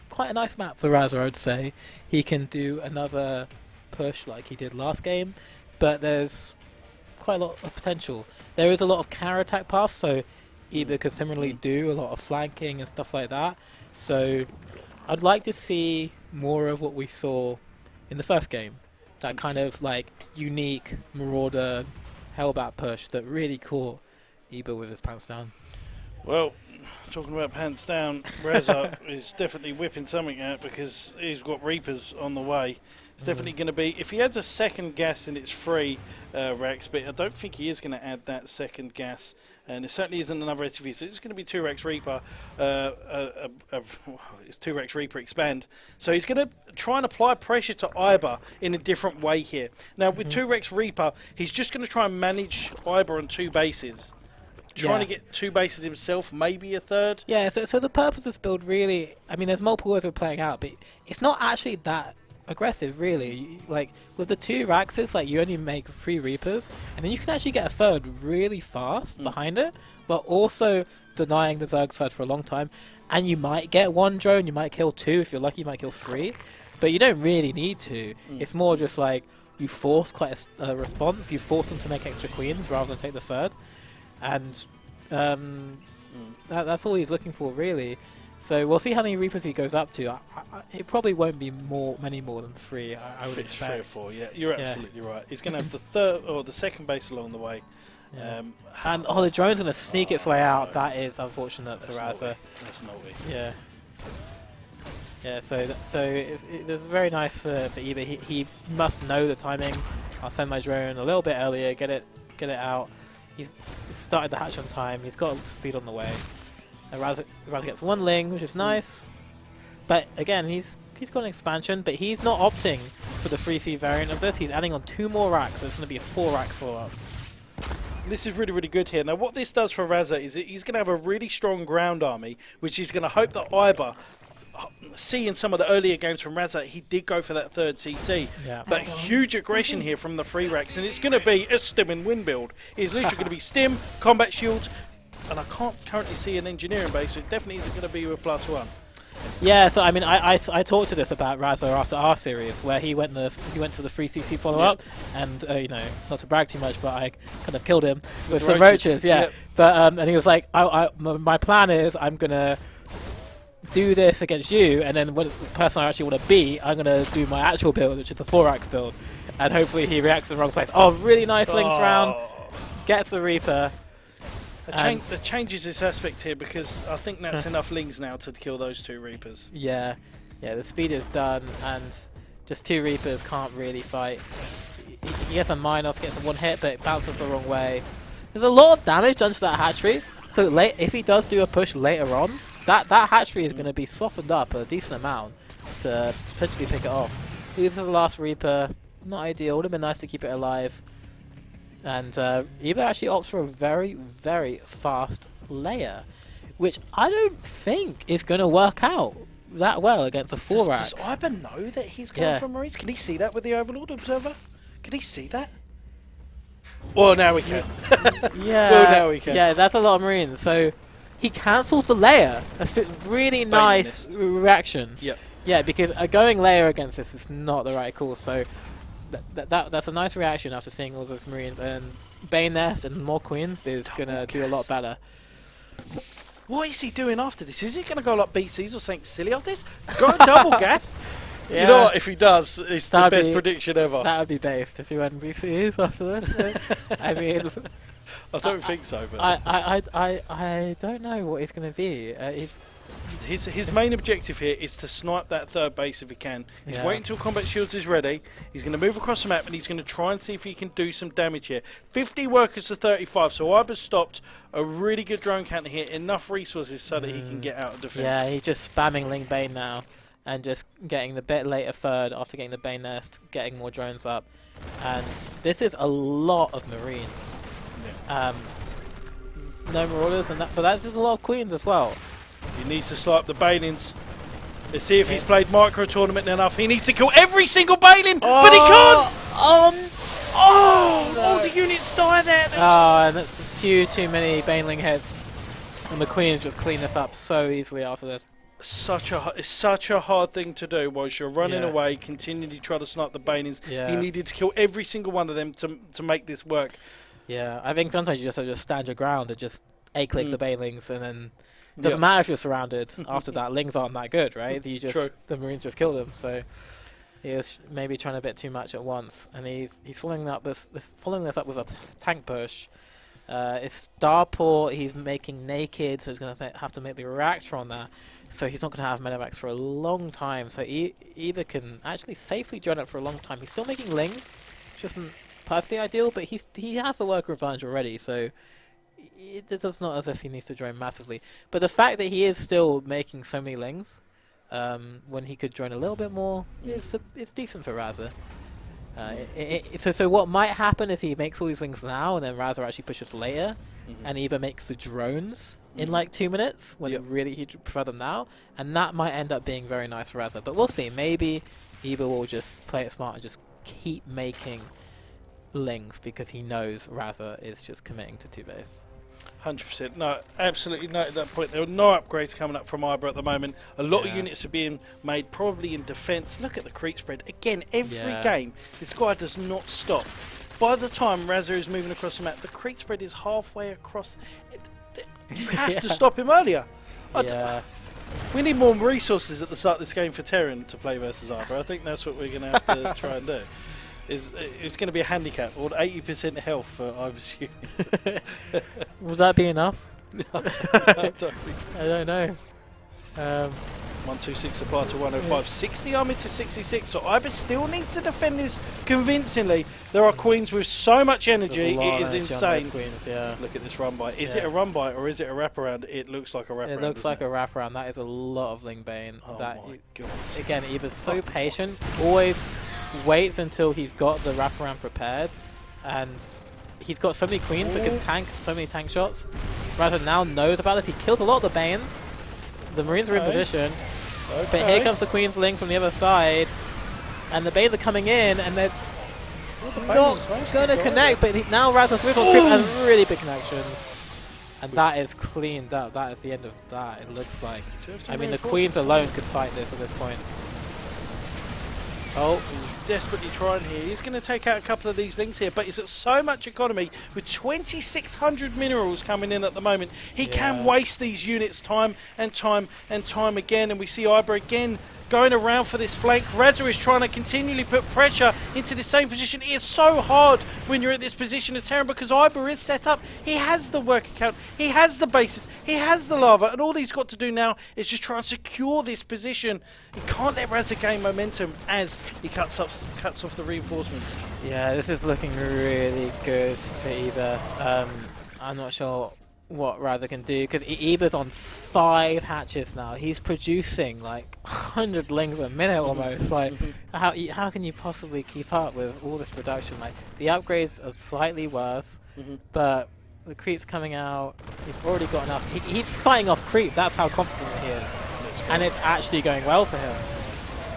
C: quite a nice map for Razer, I would say. He can do another push like he did last game, but there's quite a lot of potential. There is a lot of counter attack paths, so EPIC can similarly do a lot of flanking and stuff like that. So I'd like to see more of what we saw in the first game. That kind of like unique Marauder Hellbat push that really caught EPIC with his pants down.
B: Well, talking about pants down, Razer is definitely whipping something out because he's got Reapers on the way. It's definitely going to be, if he adds a second gas and it's free racks, but I don't think he is going to add that second gas, and it certainly isn't another SUV, so it's going to be 2 Rex Reaper, it's 2 Rex Reaper expand. So he's going to try and apply pressure to Iber in a different way here. Now with 2 Rex Reaper, he's just going to try and manage Iber on 2 bases. Trying to get 2 bases himself, maybe a third.
C: Yeah, so the purpose of this build really, I mean, there's multiple ways of playing out, but it's not actually that aggressive, really. Like, with the 2 Raxes, like, you only make 3 Reapers, and then you can actually get a third really fast behind it, but also denying the Zerg's third for a long time, and you might get 1 drone, you might kill 2, if you're lucky you might kill 3, but you don't really need to. It's more just like, you force quite a response, you force them to make extra queens rather than take the third. And that's all he's looking for, really. So we'll see how many Reapers he goes up to. It probably won't be many more than 3. I would expect
B: 3 or 4. Yeah, you're absolutely right. He's going to have the third or the second base along the way.
C: Yeah. And the drone's going to sneak its way out. That is unfortunate for Razer.
B: That's naughty.
C: Yeah. Yeah. So it's very nice for EPIC. He must know the timing. I'll send my drone a little bit earlier. Get it out. He's started the hatch on time. He's got speed on the way. Razer gets 1 Ling, which is nice. But again, he's got an expansion, but he's not opting for the 3C variant of this. He's adding on 2 more racks, so it's going to be a 4 racks follow-up.
B: This is really, really good here. Now, what this does for Razer is he's going to have a really strong ground army, which he's going to hope that Iber, see in some of the earlier games from Razer, he did go for that 3rd CC.
C: Yeah.
B: But huge aggression here from the 3 racks, and it's going to be a stim and win build. It's literally going to be stim, combat shields, and I can't currently see an engineering base, so it definitely isn't going to be with +1.
C: Yeah, so I mean, I talked to this about Razer after our series, where he went for the 3CC follow-up, and you know, not to brag too much, but I kind of killed him with some roaches. Yeah, but and he was like, my plan is I'm gonna do this against you, and then when the person I actually want to beat, I'm gonna do my actual build, which is the 4-axe build, and hopefully he reacts in the wrong place. Oh, really nice links round, gets the Reaper.
B: That changes this aspect here because I think that's enough Lings now to kill those 2 Reapers.
C: Yeah, the speed is done, and just 2 Reapers can't really fight. He gets a mine off, gets a 1 hit, but it bounces the wrong way. There's a lot of damage done to that hatchery, so if he does do a push later on, that hatchery is going to be softened up a decent amount to potentially pick it off. This is the last Reaper, not ideal, would have been nice to keep it alive. And EPIC actually opts for a very, very fast layer, which I don't think is going to work out that well against a 4-axe.
B: Does Iber know that he's going for Marines? Can he see that with the Overlord Observer? Can he see that? Well, now we can.
C: Yeah,
B: well, now we can.
C: Yeah, that's a lot of Marines. So he cancels the layer. That's a really nice reaction.
B: Yep.
C: Yeah, because a going layer against this is not the right call. So that's a nice reaction after seeing all those Marines, and Bane Nest and more Queens is going to do a lot better.
B: What is he doing after this? Is he going to go like BCs or something silly after this? Go double gas? Yeah. You know what, if he does, it's the best prediction ever.
C: That would be based if he went BCs after this. I mean,
B: I don't think so. But
C: I don't know what he's going to be. He's
B: His main objective here is to snipe that third base if he can. He's waiting until combat shields is ready. He's going to move across the map and he's going to try and see if he can do some damage here. 50 workers to 35, so Iber's stopped a really good drone counter here. Enough resources so that he can get out of defense.
C: Yeah, he's just spamming Ling Bane now and just getting the bit later third after getting the Bane nest, getting more drones up. And this is a lot of Marines.
B: Yeah.
C: No Marauders, but that is a lot of Queens as well.
B: He needs to slide up the Banelings. Let's see if he's played micro tournament enough. He needs to kill every single Baneling, but he can't! All the units die there.
C: And that's a few too many Baneling heads. And the Queens just clean this up so easily after this.
B: It's such a hard thing to do whilst you're running away, continually trying to snipe the Banelings.
C: Yeah.
B: He needed to kill every single one of them to make this work.
C: Yeah, I think sometimes you just have to stand your ground and just A-click the Banelings, and then it doesn't matter if you're surrounded after that. Lings aren't that good, right? You just the Marines just kill them. So he was maybe trying a bit too much at once, and he's following this up with a tank push. It's Starport. He's making naked, so he's going to have to make the reactor on that. So he's not going to have medevacs for a long time. So Eber can actually safely drone it for a long time. He's still making Lings, which isn't perfectly ideal, but he has a worker advantage already. So it's not as if he needs to drone massively. But the fact that he is still making so many Lings, when he could drone a little bit more, it's decent for Razer. So what might happen is he makes all these Lings now, and then Razer actually pushes later, and Eber makes the drones in like 2 minutes when he'd prefer them now, and that might end up being very nice for Razer. But we'll see. Maybe Eber will just play it smart and just keep making Lings because he knows Razer is just committing to 2 base.
B: 100%. No, absolutely no at that point. There are no upgrades coming up from Iber at the moment. A lot of units are being made probably in defence. Look at the creep spread. Again, every game, this guy does not stop. By the time Razer is moving across the map, the creep spread is halfway across. You have to stop him earlier. We need more resources at the start of this game for Terran to play versus Iber. I think that's what we're going to have to try and do. It's going to be a handicap, or 80% health for Iber's unit.
C: Would that be enough?
B: I
C: don't know.
B: 126 apart to 105. 60 army to 66. So Iber still needs to defend this convincingly. There are Queens with so much energy. It is insane.
C: Queens,
B: Look at this run by. Is it a run by or is it a wraparound? It looks like a wraparound.
C: It looks like a wraparound. That is a lot of Ling Bane.
B: Oh my god.
C: Again, Iber's so patient. Always waits until he's got the wraparound prepared, and he's got so many Queens that can tank so many tank shots. Razer now knows about this. He kills a lot of the Banes. The Marines are in position, but here comes the Queen's Lings from the other side, and the Banes are coming in, and they're not going to connect, but now Razer's Whistle Creep has really big connections. And that is cleaned up. That is the end of that, it looks like. I mean, the Queens alone could fight this at this point.
B: Oh, he's desperately trying here. He's going to take out a couple of these Lings here, but he's got so much economy with 2,600 minerals coming in at the moment. He can waste these units time and time and time again, and we see Iber again going around for this flank. Razer is trying to continually put pressure into the same position. It is so hard when you're at this position as Terran because Iber is set up. He has the work account, he has the bases, he has the lava, and all he's got to do now is just try and secure this position. He can't let Razer gain momentum as he cuts off the reinforcements.
C: Yeah, this is looking really good for Eber. I'm not sure what Razer can do because Eber's on 5 hatches now. He's producing like 100 Lings a minute almost. Like, how can you possibly keep up with all this production? Like, the upgrades are slightly worse, but the creep's coming out. He's already got enough. He's fighting off creep. That's how confident he is, and it's actually going well for him.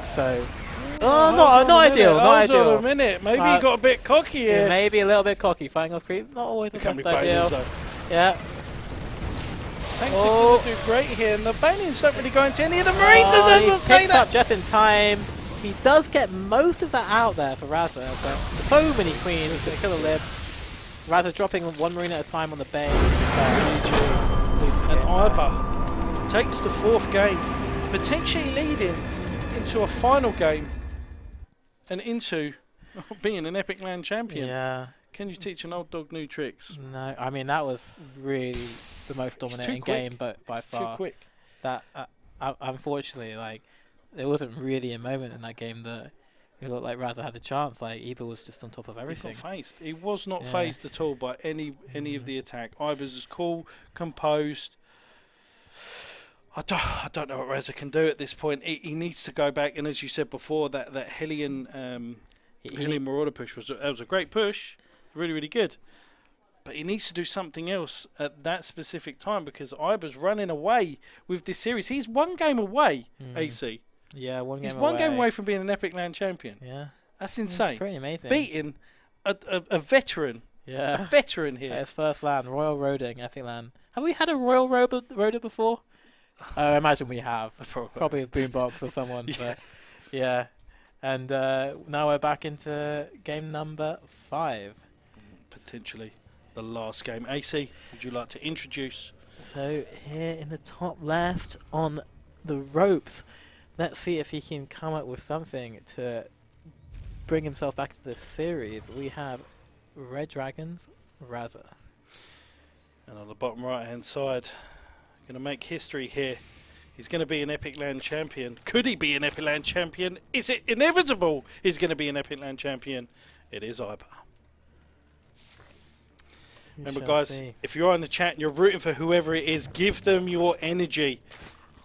C: So. Not ideal. Not ideal.
B: Hold on a minute. Maybe he got a bit cocky here.
C: Yeah, maybe a little bit cocky. Fighting off creep. Not always the best idea. Yeah.
B: Tanks are going to do great here, and the Banians don't really go into any of the Marines.
C: He picks up just in time. He does get most of that out there for Razer, but so many Queens. He's going to kill a lib. Razer dropping 1 Marine at a time on the base.
B: And Iber takes the 4th game, potentially leading into a final game and into being an Epic Land champion.
C: Yeah.
B: Can you teach an old dog new tricks?
C: No, I mean that was really the most dominating game, but by far.
B: Too quick.
C: That unfortunately, like, there wasn't really a moment in that game that it looked like Raza had a chance. Like, Eba was just on top of everything.
B: He's not phased. He was not
C: Yeah.
B: phased at all by any of the attack. Iba was just cool, composed. I don't know what Raza can do at this point. He needs to go back, and as you said before, that Hellion Hellion Marauder push was a great push, really, really good. But he needs to do something else at that specific time because Iba's running away with this series. He's one game away, AC.
C: Yeah,
B: He's one game away from being an Epic Land champion.
C: Yeah.
B: That's insane.
C: It's pretty amazing.
B: Beating a veteran.
C: Yeah.
B: A veteran here.
C: His first land, Royal Roading, Epic Land. Have we had a Royal Roader before? I imagine we have. Probably a Boombox or someone.
B: Yeah.
C: But yeah. And now we're back into game number 5.
B: Potentially the last game. AC, would you like to introduce?
C: So here in the top left on the ropes, let's see if he can come up with something to bring himself back to the series. We have Red Dragons, Raza.
B: And on the bottom right hand side, going to make history here. He's going to be an Epic Land champion. Could he be an Epic Land champion? Is it inevitable he's going to be an Epic Land champion? It is Iba. Remember, guys, if you're in the chat and you're rooting for whoever it is, give them your energy.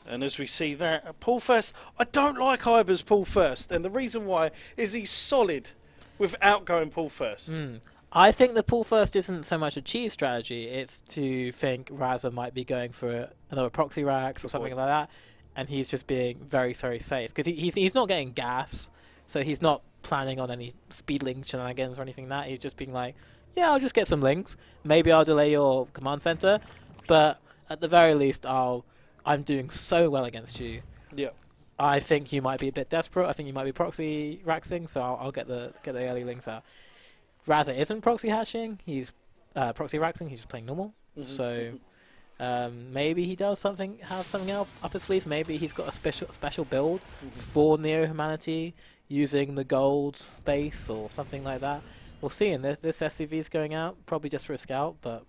B: And as we see that, pull first. I don't like Iba's pull first. And the reason why is he's solid without going pull first.
C: I think the pull first isn't so much a cheese strategy. It's to think Raza might be going for another proxy racks or something like that. And he's just being very, very safe. Because he's not getting gas. So he's not planning on any speedling shenanigans or anything like that. He's just being like, yeah, I'll just get some links. Maybe I'll delay your command center. But at the very least, I'm doing so well against you.
B: Yeah.
C: I think you might be a bit desperate. I think you might be proxy raxing, so I'll get the early links out. Raza isn't proxy hashing. He's proxy raxing. He's just playing normal. So maybe he does have something up his sleeve. Maybe he's got a special build for Neo Humanity using the gold base or something like that. We'll see. And this SCV is going out probably just for a scout, and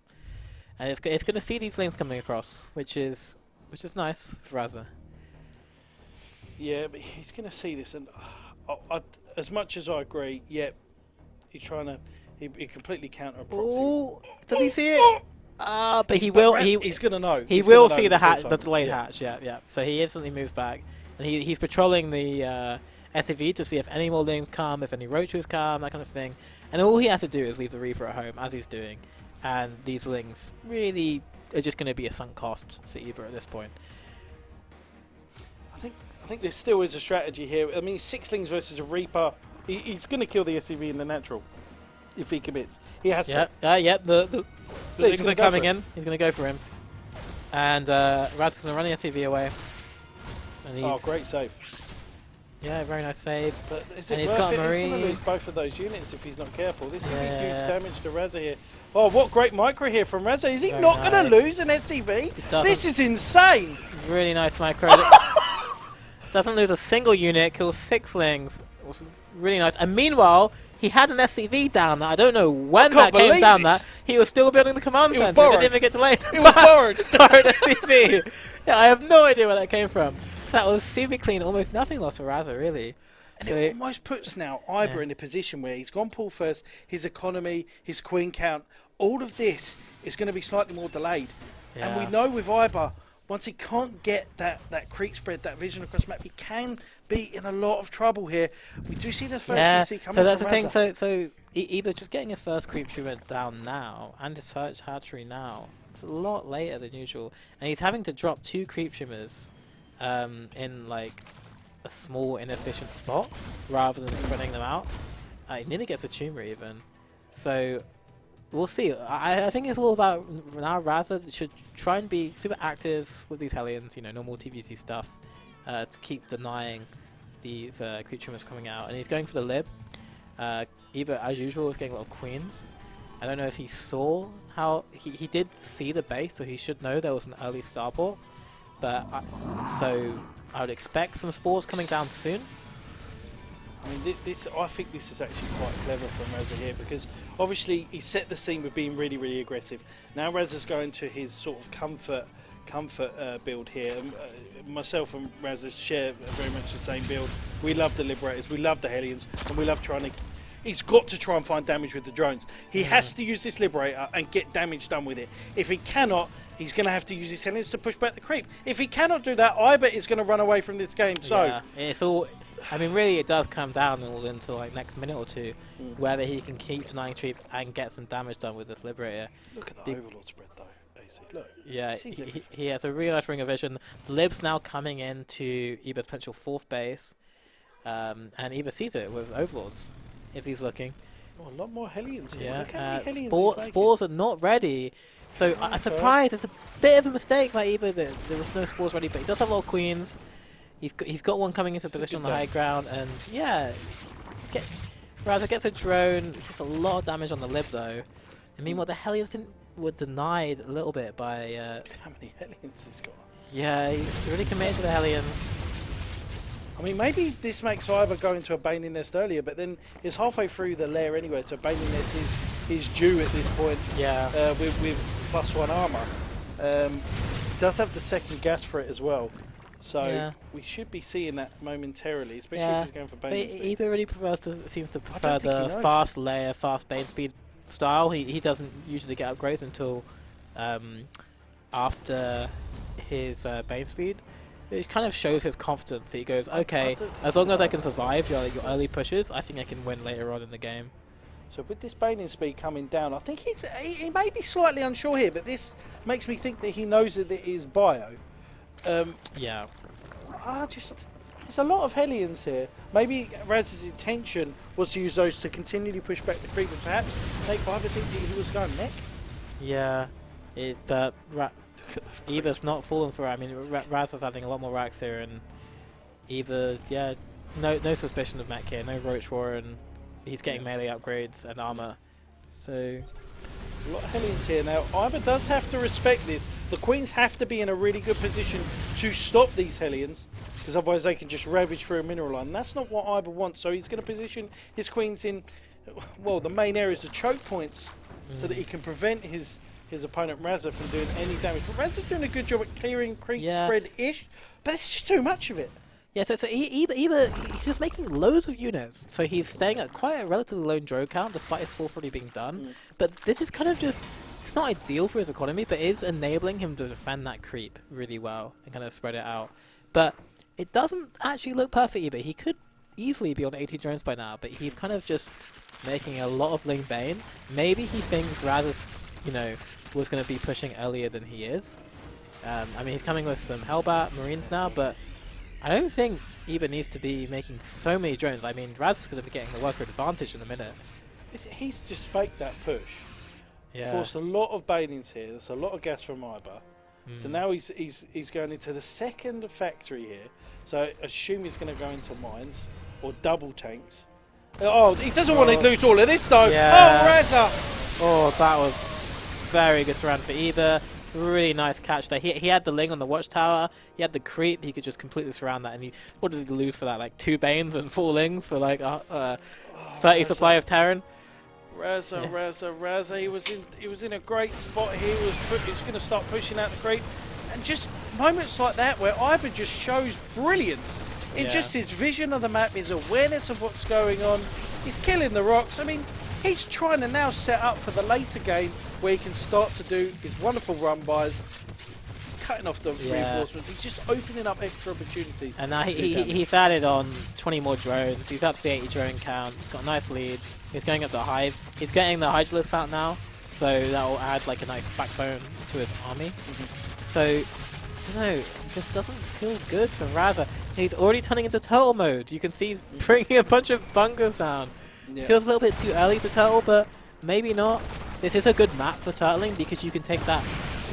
C: it's going to see these links coming across, which is nice for Raza.
B: Yeah, but he's going to see this, and as much as I agree, he's trying to. He completely counter a proxy.
C: Ooh, does he see it? But he will.
B: He's going to know.
C: He will see the delayed hatch. Yeah. So he instantly moves back, and he's patrolling the SCV to see if any more links come, if any roaches come, that kind of thing. And all he has to do is leave the Reaper at home, as he's doing. And these links really are just going to be a sunk cost for Eba at this point.
B: I think there still is a strategy here. I mean, 6 links versus a Reaper. He's going to kill the SCV in the natural if he commits. He has to.
C: The links are coming in. He's going to go for him. And Rad's going to run the SCV away. And
B: great save.
C: Yeah, very nice save.
B: But is
C: and
B: it
C: he's
B: worth
C: got
B: it?
C: Marie.
B: He's going to lose both of those units if he's not careful. This could be huge damage to Raza here. Oh, what great micro here from Raza. Is he not going to lose an SCV? This is insane.
C: Really nice micro. Doesn't lose a single unit, kills 6 lings. It was really nice. And meanwhile, he had an SCV down there. I don't know when that came down there. He was still building the command center. It didn't even get delayed.
B: It was borrowed.
C: Borrowed SCV. Yeah, I have no idea where that came from. So that was super clean. Almost nothing lost for Raza, really.
B: And it almost puts now Iba in a position where he's gone pull first, his economy, his queen count, all of this is going to be slightly more delayed.
C: Yeah.
B: And we know with Iba, once he can't get that creep spread, that vision across the map, he can be in a lot of trouble here. We do see the first CC coming.
C: So that's the
B: from
C: thing.
B: Raza.
C: So Iba's just getting his first creep shooter down now, and his first hatchery now. It's a lot later than usual, and he's having to drop 2 creep shimmers in like a small inefficient spot rather than spreading them out. He nearly gets a tumor even. So we'll see. I think it's all about now. Raza should try and be super active with these Hellions, normal TVC stuff, to keep denying these creep tumors coming out. And he's going for the lib. Eba, as usual, is getting a lot of queens. I don't know if he saw how he did see the base, so he should know there was an early starport. But so I would expect some spores coming down soon.
B: I mean, I think this is actually quite clever from Raza here, because obviously he set the scene with being really, really aggressive. Now Raza's going to his sort of comfort comfort build here. Myself and Razer share very much the same build. We love the Liberators, we love the Hellions, and we love trying to... He's got to try and find damage with the drones. He has to use this Liberator and get damage done with it. If he cannot, he's going to have to use his Hellions to push back the creep. If he cannot do that, I bet he's going to run away from this game. So
C: yeah, it's all... I mean, really, it does come down all into like next minute or two, whether he can keep denying creep and get some damage done with this Liberator.
B: Look at the Overlord spread, though. AC. Look.
C: Yeah, he has a really nice ring of vision. The Lib's now coming into Eba's potential 4th base, and Eba sees it with Overlords, if he's looking.
B: Oh, a lot more Hellions here.
C: Yeah,
B: Look how many Hellions he's
C: spores are not ready. So I'm surprised. It's a bit of a mistake by Eba that there was no spores ready, but he does have a lot of queens. He's got one coming into position on the high ground, and yeah, Razer gets a drone, takes a lot of damage on the Lib though. And meanwhile, the Hellions were denied a little bit by...
B: Look how many Hellions he's got.
C: Yeah, he's really committed to the Hellions.
B: I mean, maybe this makes Iber go into a Baneling Nest earlier, but then it's halfway through the lair anyway, so Baneling Nest is due at this point.
C: Yeah.
B: With +1 armor. Does have the second gas for it as well. So we should be seeing that momentarily, especially if he's going for Bane speed.
C: Eba really seems to prefer the fast layer, fast Bane speed style. He doesn't usually get upgrades until after his Bane speed. It kind of shows his confidence. He goes, okay, as long as I can survive your early pushes, I think I can win later on in the game.
B: So with this Baneling speed coming down, I think he may be slightly unsure here, but this makes me think that he knows that it is bio.
C: Yeah.
B: There's a lot of Hellions here. Maybe Raz's intention was to use those to continually push back the creep and perhaps make Iber think that he was going mech.
C: Yeah, but Eba's not falling for it. I mean, Raz is having a lot more racks here, and Eba, yeah, no suspicion of mech here, no Roach Warren. He's getting melee upgrades and armor. So
B: a lot of Hellions here now. Iber does have to respect this. The Queens have to be in a really good position to stop these Hellions, because otherwise they can just ravage through a mineral line. And that's not what Iber wants. So he's going to position his Queens in, well, the main areas, the choke points, so that he can prevent his opponent Razer from doing any damage. But Razer's doing a good job at clearing creep spread-ish, but it's just too much of it.
C: Yeah, so Eba, he's just making loads of units. So he's staying at quite a relatively low drone count, despite his 4th already being done. But this is kind of just, it's not ideal for his economy, but it is enabling him to defend that creep really well and kind of spread it out. But it doesn't actually look perfect either. He could easily be on 80 drones by now, but he's kind of just making a lot of Ling Bane. Maybe he thinks Raz's, was going to be pushing earlier than he is. I mean, he's coming with some Hellbat Marines now, but I don't think Eba needs to be making so many drones. I mean, Raz is going to be getting the worker advantage in a minute.
B: He's just faked that push.
C: Yeah.
B: Forced a lot of Banelings here. There's a lot of gas from Iber. So now he's going into the second factory here. So I assume he's going to go into mines or double tanks. Oh, he doesn't want to lose all of this though.
C: Yeah.
B: Oh, Razer!
C: Oh, that was very good surround for Eba. Really nice catch there. He had the Ling on the watchtower. He had the creep. He could just completely surround that. And what did he lose for that? Like 2 Banes and 4 Lings for like 30 supply of Terran.
B: Razer. He was in a great spot here. He was going to start pushing out the creep. And just moments like that where Iber just shows brilliance. In just his vision of the map, his awareness of what's going on. He's killing the rocks. I mean, he's trying to now set up for the later game where he can start to do his wonderful run bys, cutting off the reinforcements. He's just opening up extra opportunities.
C: And now he's added on 20 more drones. He's up to the 80 drone count. He's got a nice lead. He's going up to Hive. He's getting the Hydralisks out now, so that will add like a nice backbone to his army. So, I don't know, it just doesn't feel good for Razer. He's already turning into turtle mode. You can see he's bringing a bunch of bunkers down. Feels a little bit too early to turtle, but maybe not. This is a good map for turtling because you can take that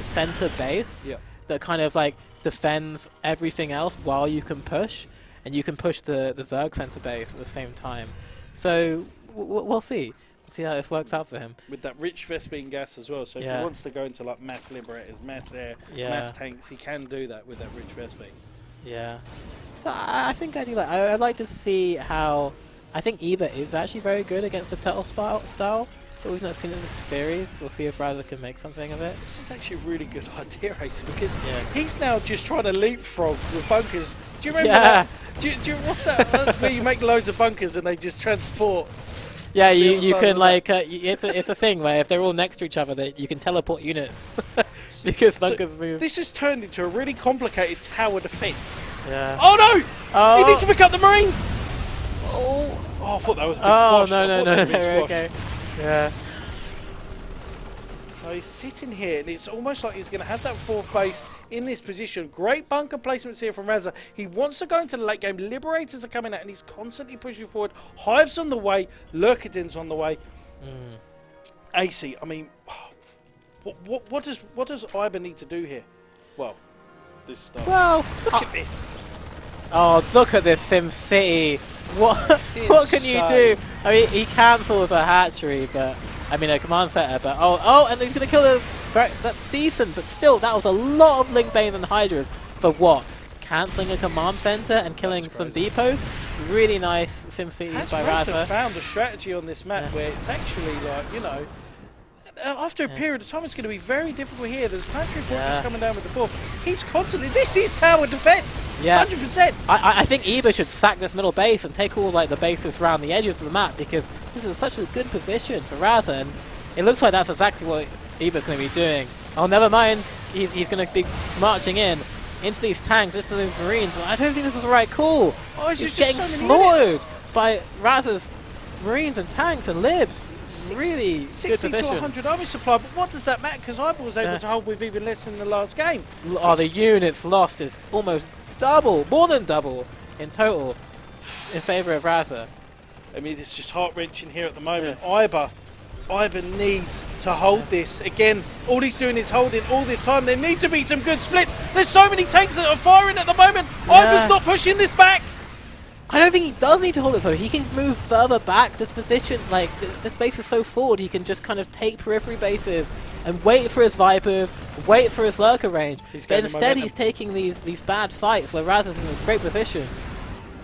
C: center base that kind of like defends everything else while you can push, and you can push the Zerg center base at the same time. So we'll see. We'll see how this works out for him.
B: With that rich Vespene gas as well, so if he wants to go into like mass liberators, mass air, mass tanks, he can do that with that rich Vespene.
C: Yeah. So I think I do like. I'd like to see how. I think Eba is actually very good against the turtle style. but we've not seen it in the series. We'll see if Razer can make something of it.
B: This is actually a really good idea, AC, because
C: Yeah.
B: he's now just trying to leapfrog with bunkers. Do you remember
C: Yeah.
B: that? What's that? That's where you make loads of bunkers and they just transport.
C: Yeah,
B: the
C: you
B: other side
C: can
B: of the
C: like it's a thing where if they're all next to each other, you can teleport units because bunkers move.
B: This has turned into a really complicated tower defense.
C: Yeah.
B: Oh no!
C: Oh.
B: He needs to pick up the Marines. Oh, I thought that was. A big
C: Oh
B: squash.
C: no
B: I
C: no
B: thought
C: no
B: that was a big
C: no
B: squash.
C: okay. Yeah.
B: So he's sitting here, and it's almost like he's going to have that fourth base in this position. Great bunker placements here from Razer. He wants to go into the late game. Liberators are coming out, and he's constantly pushing forward. Hive's on the way. Lurkadin's on the way. AC, I mean, what does Iber need to do here? Well, this stuff.
C: Well,
B: Look at this.
C: oh look at this Sim City. What can you do? I mean, he cancels a hatchery, but I mean a command center. But and he's gonna kill that decent, but still that was a lot of Link Banes and Hydras for what? Cancelling a command center and killing some depots. Really nice Sim City by
B: Razer
C: Razer.
B: found a strategy on this map where it's actually like, you know, after a period of time it's going to be very difficult here. There's Planetary Fortress coming down with the fourth. He's constantly, this is tower defense.
C: Yeah.
B: 100%.
C: I think Eber should sack this middle base and take all like the bases around the edges of the map because this is such a good position for Razer, and it looks like that's exactly what Eber's going to be doing. Oh, never mind. He's going to be marching into these tanks, into these Marines. I don't think this is the right call.
B: Oh,
C: He's
B: just
C: getting
B: so many
C: slaughtered by Razer's Marines and tanks and libs. Really good
B: 60 to
C: position.
B: 100 army supply, but what does that matter? Because Iber was able to hold with even less in the last game.
C: Oh, the units lost is almost double, more than double in total in favour of Razer.
B: I mean, it's just heart-wrenching here at the moment. Iber needs to hold this. Again, all he's doing is holding all this time. There need to be some good splits. There's so many tanks that are firing at the moment. Iber's not pushing this back.
C: I don't think he does need to hold it though. He can move further back. This position, like this base is so forward, he can just kind of take periphery bases and wait for his Vipers, wait for his Lurker range. But instead he's taking these bad fights where Razer's in a great position.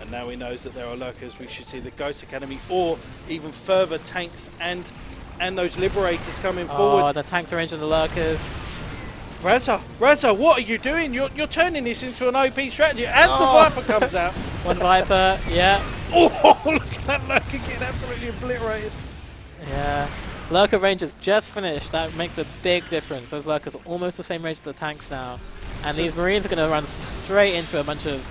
B: And now he knows that there are Lurkers. We should see the Ghost Academy or even further tanks and those Liberators coming forward.
C: Oh, the tanks are into the Lurkers.
B: Razer, what are you doing? You're turning this into an OP strategy as the Viper comes out.
C: One Viper, yeah.
B: Oh, look at that Lurker getting absolutely obliterated.
C: Yeah. Lurker range is just finished. That makes a big difference. Those Lurkers are almost the same range as the tanks now. And these Marines are going to run straight into a bunch of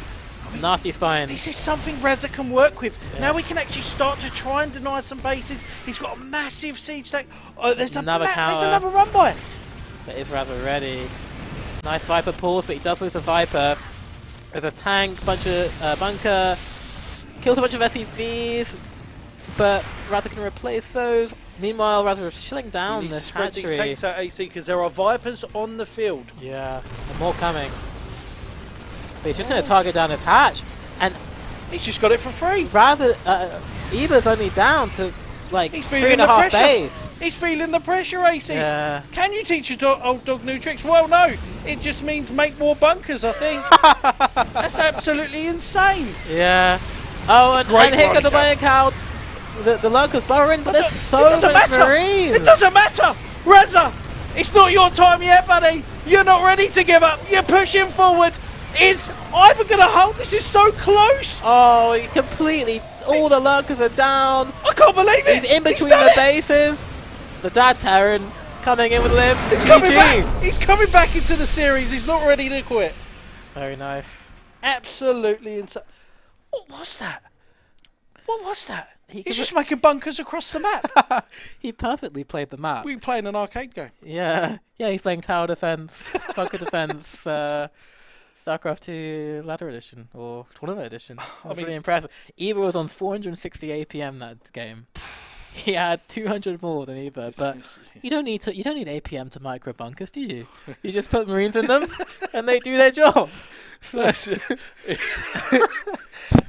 C: nasty spines.
B: This is something Razer can work with. Yeah. Now we can actually start to try and deny some bases. He's got a massive siege tank. Oh, there's another run by.
C: But is Razer ready? Nice Viper pulls, but he does lose a Viper. There's a tank, bunch of bunker, kills a bunch of SCVs, but Razer can replace those. Meanwhile, Razer is shilling down this hatchery.
B: These tanks out AC because there are Vipers on the field.
C: Yeah, and more coming. But he's just going to target down his hatch, and
B: he's just got it for free.
C: Razer, Eber's only down to like 3.5 base.
B: He's feeling the pressure, AC.
C: Yeah.
B: Can you teach your old dog new tricks? Well, no. It just means make more bunkers, I think. That's absolutely insane.
C: Yeah. Oh, and here comes the Iron Cow. The Lurker's burrowing, but there's so much Marines.
B: It doesn't matter. Razer, it's not your time yet, buddy. You're not ready to give up. You're pushing forward. Is Iber going to hold? This is so close.
C: Oh, he completely... All the Lurkers are down.
B: I can't believe it.
C: He's in between the bases. The Dad Terran coming in with libs.
B: He's coming back. He's coming back into the series. He's not ready to quit.
C: Very nice.
B: Absolutely insane. What was that? What was that? He's just making bunkers across the map.
C: He perfectly played the map.
B: We're playing an arcade game.
C: Yeah. Yeah, he's playing tower defense, bunker defense, Starcraft 2 Ladder Edition or Tournament Edition. I was really impressive. Eber was on 460 APM that game. He had 200 more than Eber, but you don't need APM to micro bunkers, do you? You just put Marines in them, and they do their job. So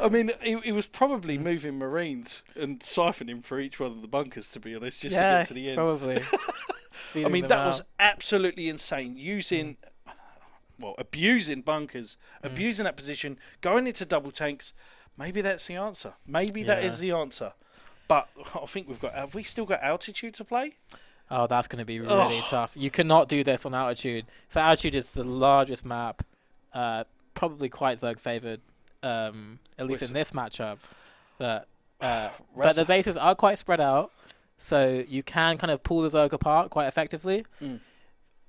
B: I mean, he was probably moving Marines and siphoning for each one of the bunkers, to be honest, just to get to the end.
C: Probably.
B: I mean, that was absolutely insane. Abusing bunkers, abusing that position, going into double tanks. Maybe that's the answer. Maybe that is the answer. But I think have we still got altitude to play?
C: Oh, that's going to be really tough. You cannot do this on altitude. So altitude is the largest map, probably quite Zerg favoured, at least in this matchup. But the bases are quite spread out, so you can kind of pull the Zerg apart quite effectively.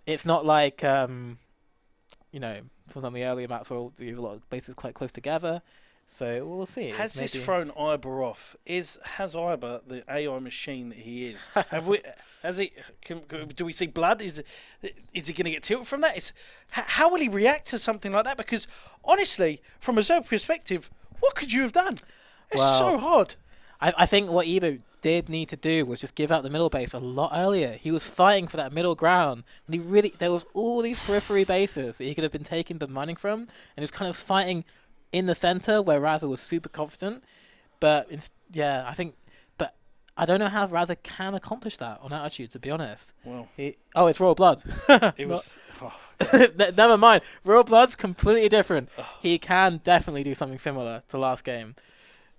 C: It's not like from some of the earlier maps where you have a lot of bases quite close together. So we'll see.
B: Has this thrown Iber off? Has Iber the AI machine that he is? Do we see blood? Is he going to get tilted from that? How will he react to something like that? Because honestly, from a Zerg perspective, what could you have done? It's so hard.
C: I think what Evo did need to do was just give out the middle base a lot earlier. He was fighting for that middle ground. And there was all these periphery bases that he could have been taking the mining from, and he was kind of fighting in the center where Razer was super confident. But but I don't know how Razer can accomplish that on altitude, to be honest.
B: Well,
C: it's Royal Blood.
B: It was.
C: Never mind. Royal Blood's completely different. He can definitely do something similar to last game.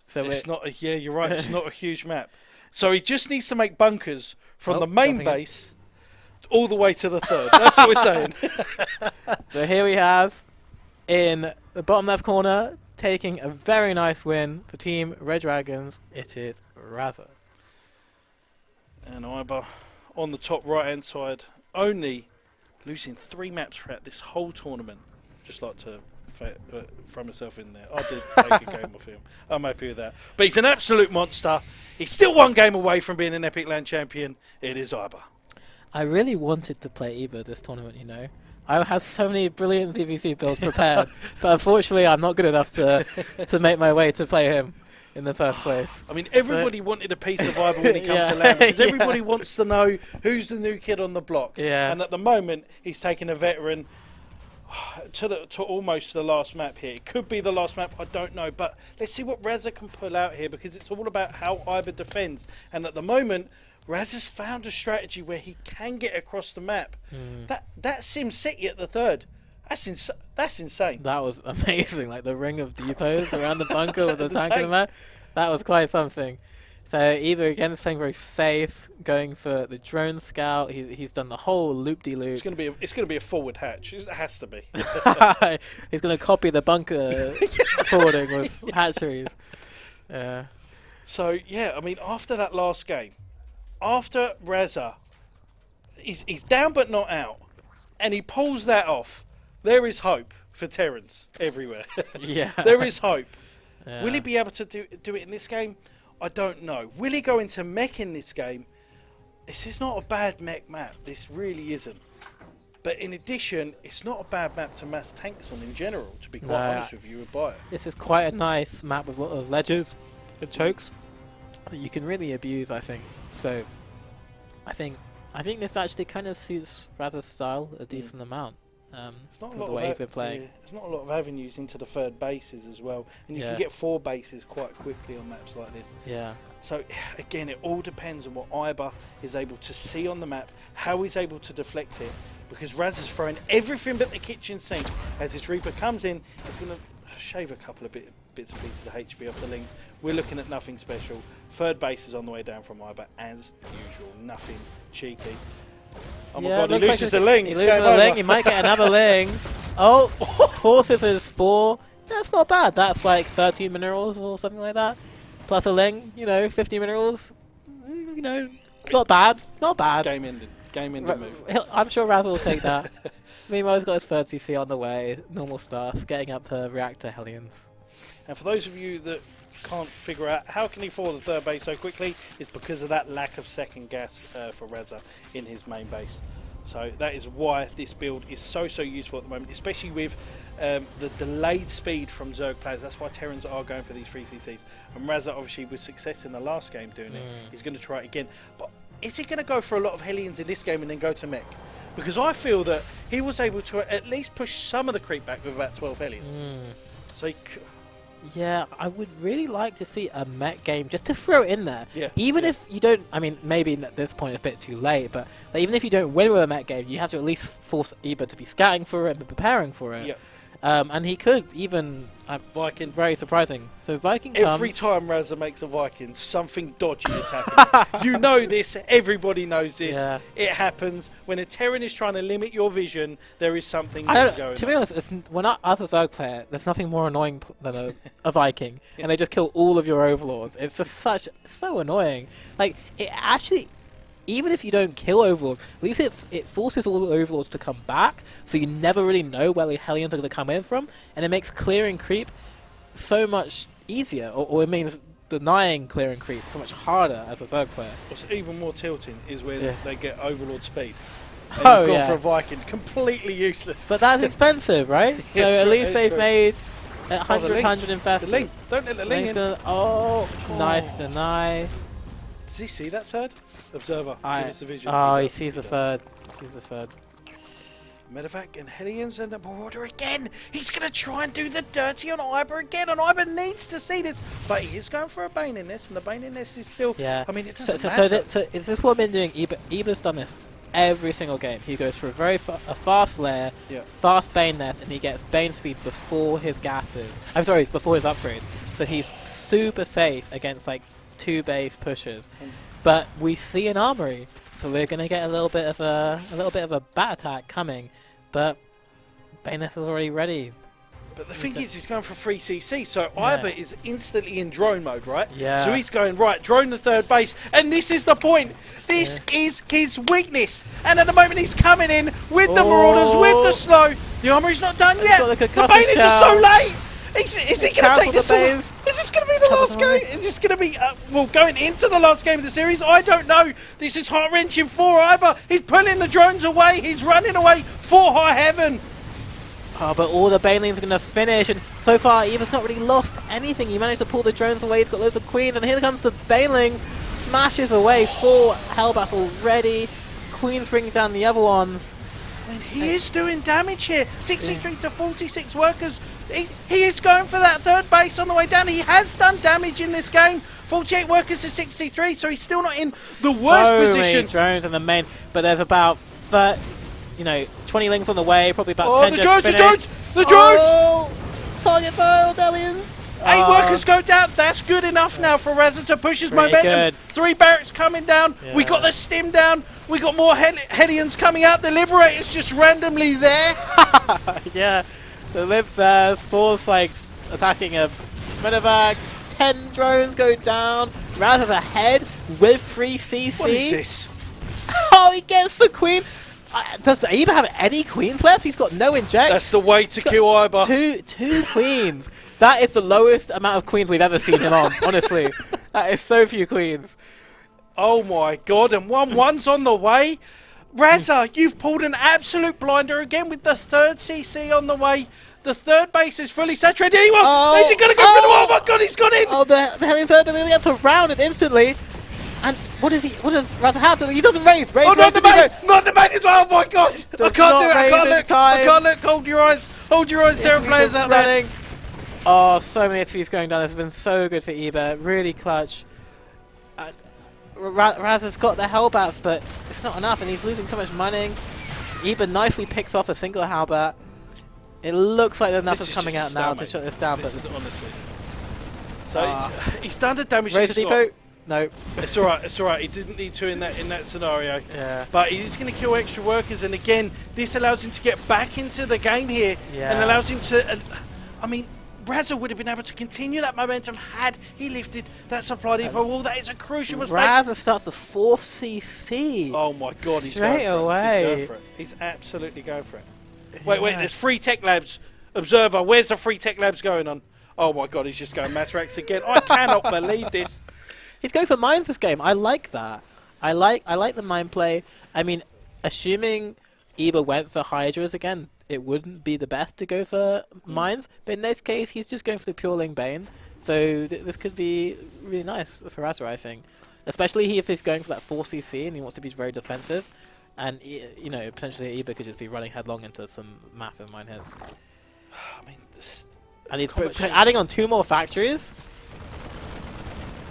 C: So
B: it's not. You're right. It's not a huge map. So he just needs to make bunkers from the main base all the way to the third. That's what we're saying.
C: So here we have, in the bottom left corner, taking a very nice win for Team Red Dragons, it is Razer.
B: And Iber on the top right-hand side, only losing 3 maps throughout this whole tournament. Just like to throw myself in there. I did take a game off him. I'm happy with that. But he's an absolute monster. He's still 1 game away from being an Epic Land champion. It is Iber.
C: I really wanted to play Eber this tournament, I had so many brilliant ZVC builds prepared, but unfortunately I'm not good enough to make my way to play him in the first place.
B: I mean, everybody wanted a piece of Iber when he comes to land, because everybody wants to know who's the new kid on the block.
C: Yeah.
B: And at the moment, he's taking a veteran to almost the last map here. It could be the last map, I don't know, but let's see what Razer can pull out here, because it's all about how Iber defends. And at the moment, Razer's found a strategy where he can get across the map. That Sim City at the third, that's insane.
C: That was amazing, like the ring of depots around the bunker with the tank in the map. That was quite something. So Eber again is playing very safe, going for the drone scout. He's done the whole loop-de-loop.
B: It's gonna be a forward hatch. It has to be.
C: He's gonna copy the bunker forwarding with hatcheries. Yeah.
B: So yeah, I mean, after that last game, after Razer, he's down but not out, and he pulls that off, there is hope for Terrans everywhere.
C: Yeah.
B: There is hope.
C: Yeah.
B: Will he be able to do it in this game? I don't know. Will he go into mech in this game? This is not a bad mech map. This really isn't. But in addition, it's not a bad map to mass tanks on in general, to be quite honest with you, with
C: This is quite a nice map with a lot of ledges and chokes that you can really abuse, I think. So I think this actually kind of suits Razer's style a decent amount.
B: It's not a
C: with
B: lot
C: the way he's been playing.
B: There's not a lot of avenues into the third bases as well, and you can get 4 bases quite quickly on maps like this.
C: Yeah.
B: So again, it all depends on what Iber is able to see on the map, how he's able to deflect it, because Razer's throwing everything but the kitchen sink. As his Reaper comes in, he's going to shave a couple of bits and pieces of HP off the links. We're looking at nothing special. Third base is on the way down from Iber, as usual. Nothing cheeky. Oh my god, he loses a ling.
C: He loses a ling. He might get another ling. Oh, forces his spore. That's not bad. That's like 13 minerals or something like that. Plus a ling, 50 minerals. Not bad. Not bad.
B: Game ending move.
C: I'm sure Razer will take that. Meanwhile, he's got his third CC on the way. Normal stuff. Getting up to reactor Hellions.
B: And for those of you that can't figure out how can he fall the third base so quickly, it's because of that lack of second gas for Razer in his main base. So that is why this build is so useful at the moment, especially with the delayed speed from Zerg players. That's why Terrans are going for these 3CCs. And Razer, obviously, with success in the last game doing it, he's going to try it again. But is he going to go for a lot of Hellions in this game and then go to mech? Because I feel that he was able to at least push some of the creep back with about 12 Hellions. So he
C: yeah, I would really like to see a mech game just to throw it in there.
B: Yeah,
C: even if you don't, I mean, maybe at this point it's a bit too late, but like, even if you don't win with a mech game, you have to at least force Eber to be scouting for it and be preparing for it.
B: Yeah.
C: And he could even
B: Viking.
C: very surprising. So Viking
B: Every
C: comes.
B: time Raza makes a Viking, something dodgy is happening. You know this. Everybody knows this.
C: Yeah.
B: It happens when a Terran is trying to limit your vision. There is something
C: I
B: going
C: don't, to
B: on.
C: be honest, when I, as a Zerg player, there's nothing more annoying than a Viking, and they just kill all of your overlords. It's just so annoying. Like, it actually, even if you don't kill overlords, at least it forces all the overlords to come back, so you never really know where the Hellions are going to come in from, and it makes clearing creep so much easier, or it means denying clearing creep so much harder as a Zerg player.
B: What's even more tilting is when
C: Yeah.
B: they get overlord speed. And
C: Oh,
B: you've gone
C: yeah.
B: for a Viking, completely useless.
C: But that's expensive, right? So
B: Yeah,
C: at
B: true,
C: least
B: it's
C: they've
B: true.
C: made
B: the
C: 100
B: link. The
C: infested.
B: link. Don't let the
C: And
B: link
C: he's
B: in.
C: gonna, nice deny.
B: Does he see that third? Observer. Give us the vision.
C: Oh, he
B: does,
C: sees the
B: does.
C: third. Sees the third.
B: Medevac and Hellions and the Marauder again. He's going to try and do the dirty on Iber again, and Iber needs to see this. But he is going for a Bane in this, and the Bane in this is still...
C: Yeah.
B: I mean, it
C: So,
B: doesn't
C: so,
B: matter.
C: so is this what I've been doing? Eber's done this every single game. He goes for a very a fast lair,
B: Yeah.
C: fast Bane nest, and he gets Bane speed before his gases. I'm sorry, before his upgrades. So he's super safe against like 2 base pushes. But we see an armory, so we're gonna get a little bit of a bat attack coming. But Bane nest is already ready.
B: But the thing is, he's going for 3 CC, so
C: Yeah.
B: Iber is instantly in drone mode, right?
C: Yeah.
B: So he's going, right, drone the third base, and this is the point. This is his weakness. And at the moment, he's coming in with the Marauders, with the slow. The armory's not done yet.
C: got the
B: The
C: concussive
B: Bane is just so
C: shell.
B: late. Is he going to
C: Cancel
B: take
C: the
B: this?
C: base.
B: Is this going to be the last
C: Cancel the
B: game? Is this going to be, well, going into the last game of the series? I don't know. This is heart-wrenching for Iber. He's pulling the drones away. He's running away for high heaven.
C: Oh, but all the Banelings are going to finish, and so far Eva's not really lost anything. He managed to pull the drones away, he's got loads of queens, and here comes the Banelings, smashes away 4 Hellbats already. Queens bringing down the other ones.
B: I mean, he is doing damage here. 63 to 46 workers. He is going for that third base on the way down. He has done damage in this game. 48 workers to 63, so he's still not in the worst
C: So
B: position.
C: many drones in the main, but there's about 20 lings on the way, probably about
B: Oh,
C: 10
B: the
C: just
B: drones, the
C: finished.
B: drones, the drones!
C: Oh, target fire, Delians.
B: 8 workers go down. That's good enough now for Raza to push his
C: Pretty
B: momentum.
C: good.
B: 3 barracks coming down. We got the stim down. We got more Hellions coming out. The Liberator's just randomly there.
C: Yeah, the Libs Spores like attacking a medevac. 10 drones go down. Raz is ahead with 3 CC.
B: What is this?
C: Oh, he gets the queen. Does Iber have any queens left? He's got no injects.
B: That's the way to kill Iber.
C: Two queens. That is the lowest amount of queens we've ever seen him on, honestly. That is so few queens.
B: Oh my god, and one's on the way. Raza, you've pulled an absolute blinder again with the 3rd CC on the way. The 3rd base is fully saturated. Is he going to go for the wall? Oh my god, he's got in!
C: Oh, the Hellions are going to round it instantly. And what does Raza have to do? He doesn't raise.
B: Oh, not the main! Not the main as well! Oh my god! I
C: Does
B: can't
C: not
B: do it! I
C: raise
B: can't
C: in
B: look!
C: time.
B: I can't look! Hold your eyes! Hold your eyes, Sarah players out there!
C: running. Oh, so many SVs going down. This has been so good for Eber. Really clutch. Raz has got the Hellbats, but it's not enough, and he's losing so much money. Eber nicely picks off a single Hellbat. It looks like enough is coming out now to shut this down, but
B: This is honestly. So he's done the damage.
C: Razor
B: he's got.
C: Depot? No.
B: It's alright, it's alright. He didn't need to in that scenario.
C: Yeah.
B: But he's going to kill extra workers, and again, this allows him to get back into the game here,
C: Yeah.
B: and allows him to. I mean, Raza would have been able to continue that momentum had he lifted that supply depot wall. That is a crucial mistake.
C: Raz starts the 4th CC.
B: Oh my god, he's
C: Straight
B: going for
C: away.
B: it. He's going for it. He's absolutely going for it. Wait, there's 3 tech labs. Observer, where's the 3 tech labs going on? Oh my god, he's just going mass racks again. I cannot believe this.
C: He's going for mines this game. I like that. I like the mine play. I mean, assuming Eber went for Hydras again, it wouldn't be the best to go for mines. But in this case, he's just going for the pure Ling Bane. So this could be really nice for Raza, I think. Especially if he's going for that 4 CC and he wants to be very defensive. And, you know, potentially Eber could just be running headlong into some massive mine hits.
B: I mean,
C: And he's adding on 2 more factories.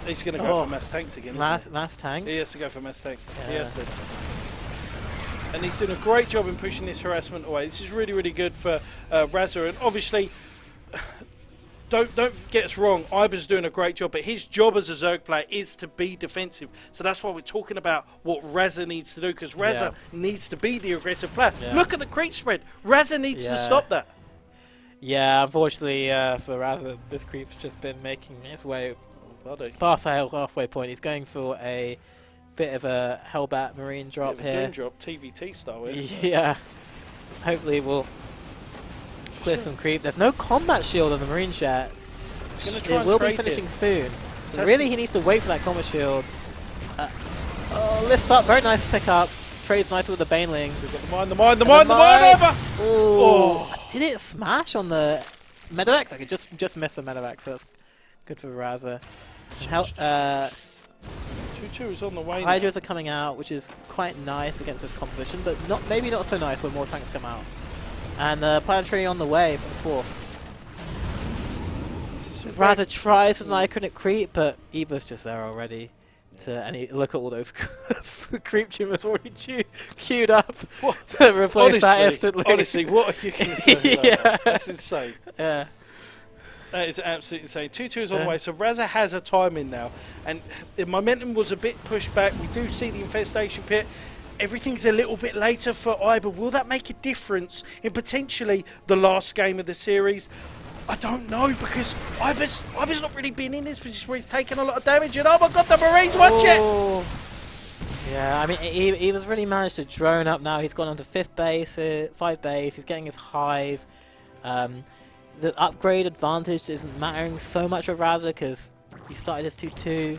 B: he's going to go for mass tanks again.
C: Mass tanks.
B: He has to go for mass tanks.
C: Yeah.
B: He has to. and he's doing a great job in pushing this harassment away. This is really, really good for Razer, and obviously, don't get us wrong, Iber's doing a great job, but his job as a Zerg player is to be defensive. So that's why we're talking about what Razer needs to do, because Razer needs to be the aggressive player. Look at the creep spread. Razer needs to stop that.
C: Yeah, unfortunately for Razer, this creep's just been making his way past the halfway point. He's going for a bit of a Hellbat Marine drop here.
B: Doom drop, TVT style.
C: Yeah. Hopefully we'll clear some creep. There's no combat shield on the Marine yet. It will be finishing soon. So really he needs to wait for that combat shield. Lifts up, very nice pick up. Trades nicely with the Banelings.
B: We've got the mine over!
C: Oh. Did it smash on the Medevacs? I could just miss the Medevacs, so that's good for Razer.
B: 2-2 is on the way.
C: Hydras are coming out, which is quite nice against this composition, but maybe not so nice when more tanks come out. And the planetary on the way for the 4th. Razer tries an iconic creep, but Eva's just there already. And look at all those creep tumors already queued up to replace that instantly.
B: Honestly, what are you going to say about that? That's insane.
C: Yeah.
B: That is absolutely insane. 2-2 is on the way, so Razer has a time in now. And the momentum was a bit pushed back. We do see the infestation pit. Everything's a little bit later for Iber. Will that make a difference in potentially the last game of the series? I don't know, because Iber's not really been in this position where he's taken a lot of damage. And oh my god, the Marines, watch it!
C: Yeah, I mean, he was really managed to drone up now. He's gone on to 5th base. He's getting his hive. The upgrade advantage isn't mattering so much for Razer because he started his 2-2.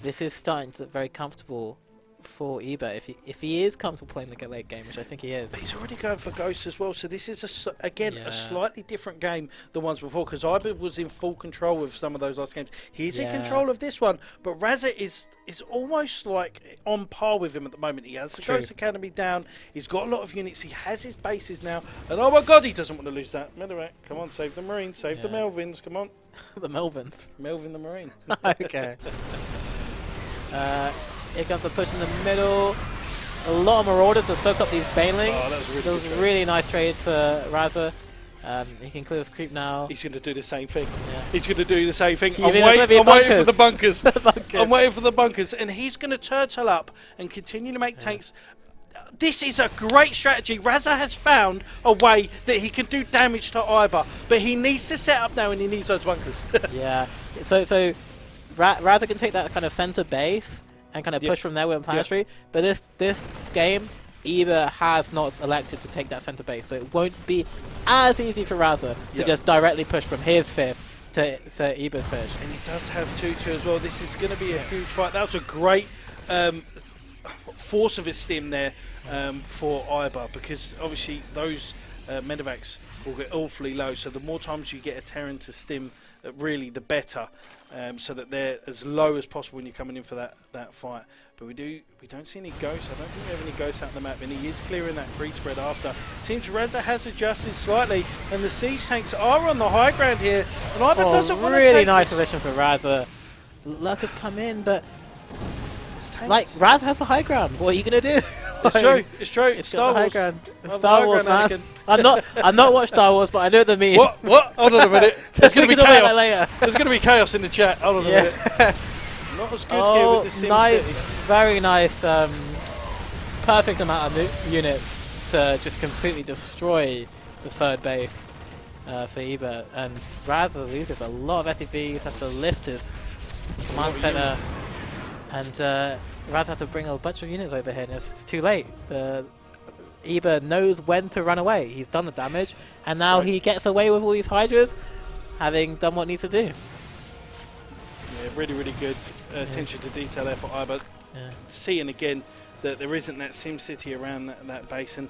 C: This is starting to look very comfortable for Eber if he is comfortable playing the late game, which I think he is.
B: But he's already going for Ghost as well, so this is a slightly different game than ones before, because Iber was in full control of some of those last games. He's in control of this one, but Razer is almost like on par with him at the moment. He has the Ghost Academy down, he's got a lot of units, he has his bases now, and oh my god, he doesn't want to lose that. Medevac, come on, save the Marines, save the Melvins, come on.
C: The Melvins?
B: Melvin the Marine.
C: Okay. Here comes the push in the middle. A lot of Marauders to soak up these Banelings.
B: Oh, that was
C: a really nice trade for Razer. He can clear this creep now.
B: He's going to do the same thing.
C: Yeah.
B: He's going to do the same thing.
C: I'm
B: waiting for the bunkers. I'm waiting for the bunkers. And he's going to turtle up and continue to make tanks. This is a great strategy. Razer has found a way that he can do damage to Iber, but he needs to set up now and he needs those bunkers.
C: Yeah. So Razer can take that kind of center base and kind of push from there with planetary, but this game, Eber has not elected to take that center base, so it won't be as easy for Razer to just directly push from his 5th to Eber's push.
B: And he does have 2-2 as well. This is going to be a huge fight. That was a great force of his stim there for Iber, because obviously those Medevacs will get awfully low, so the more times you get a Terran to stim, really the better, so that they're as low as possible when you're coming in for that fight. But we don't see any ghosts. I don't think we have any ghosts out on the map, and he is clearing that creep spread after. Seems Razer has adjusted slightly, and the siege tanks are on the high ground here, and Iber doesn't want to take
C: really nice
B: this.
C: position for Razer. Luck has come in, but like Razer has the high ground. What are you gonna do?
B: It's true. It's true.
C: It's
B: Star
C: got
B: Wars.
C: the high ground. It's
B: Have
C: Star
B: the high
C: Wars,
B: ground,
C: man.
B: Anakin.
C: I'm not watched Star Wars, but I know the meme.
B: What? Hold on a minute. There's going to be
C: We can talk about
B: chaos.
C: that later.
B: There's going to be chaos in the chat. Hold on a minute. Not as good here with the Sim
C: nice,
B: City.
C: very nice, perfect amount of units to just completely destroy the 3rd base for Eber. And Razer loses a lot of FEVs, has to lift his command center, and Razer has to bring a bunch of units over here, and it's too late. Eber knows when to run away. He's done the damage, and now he gets away with all these Hydras, having done what needs to do.
B: Yeah, really, really good attention to detail there for Iber. Seeing again that there isn't that Sim City around that basin.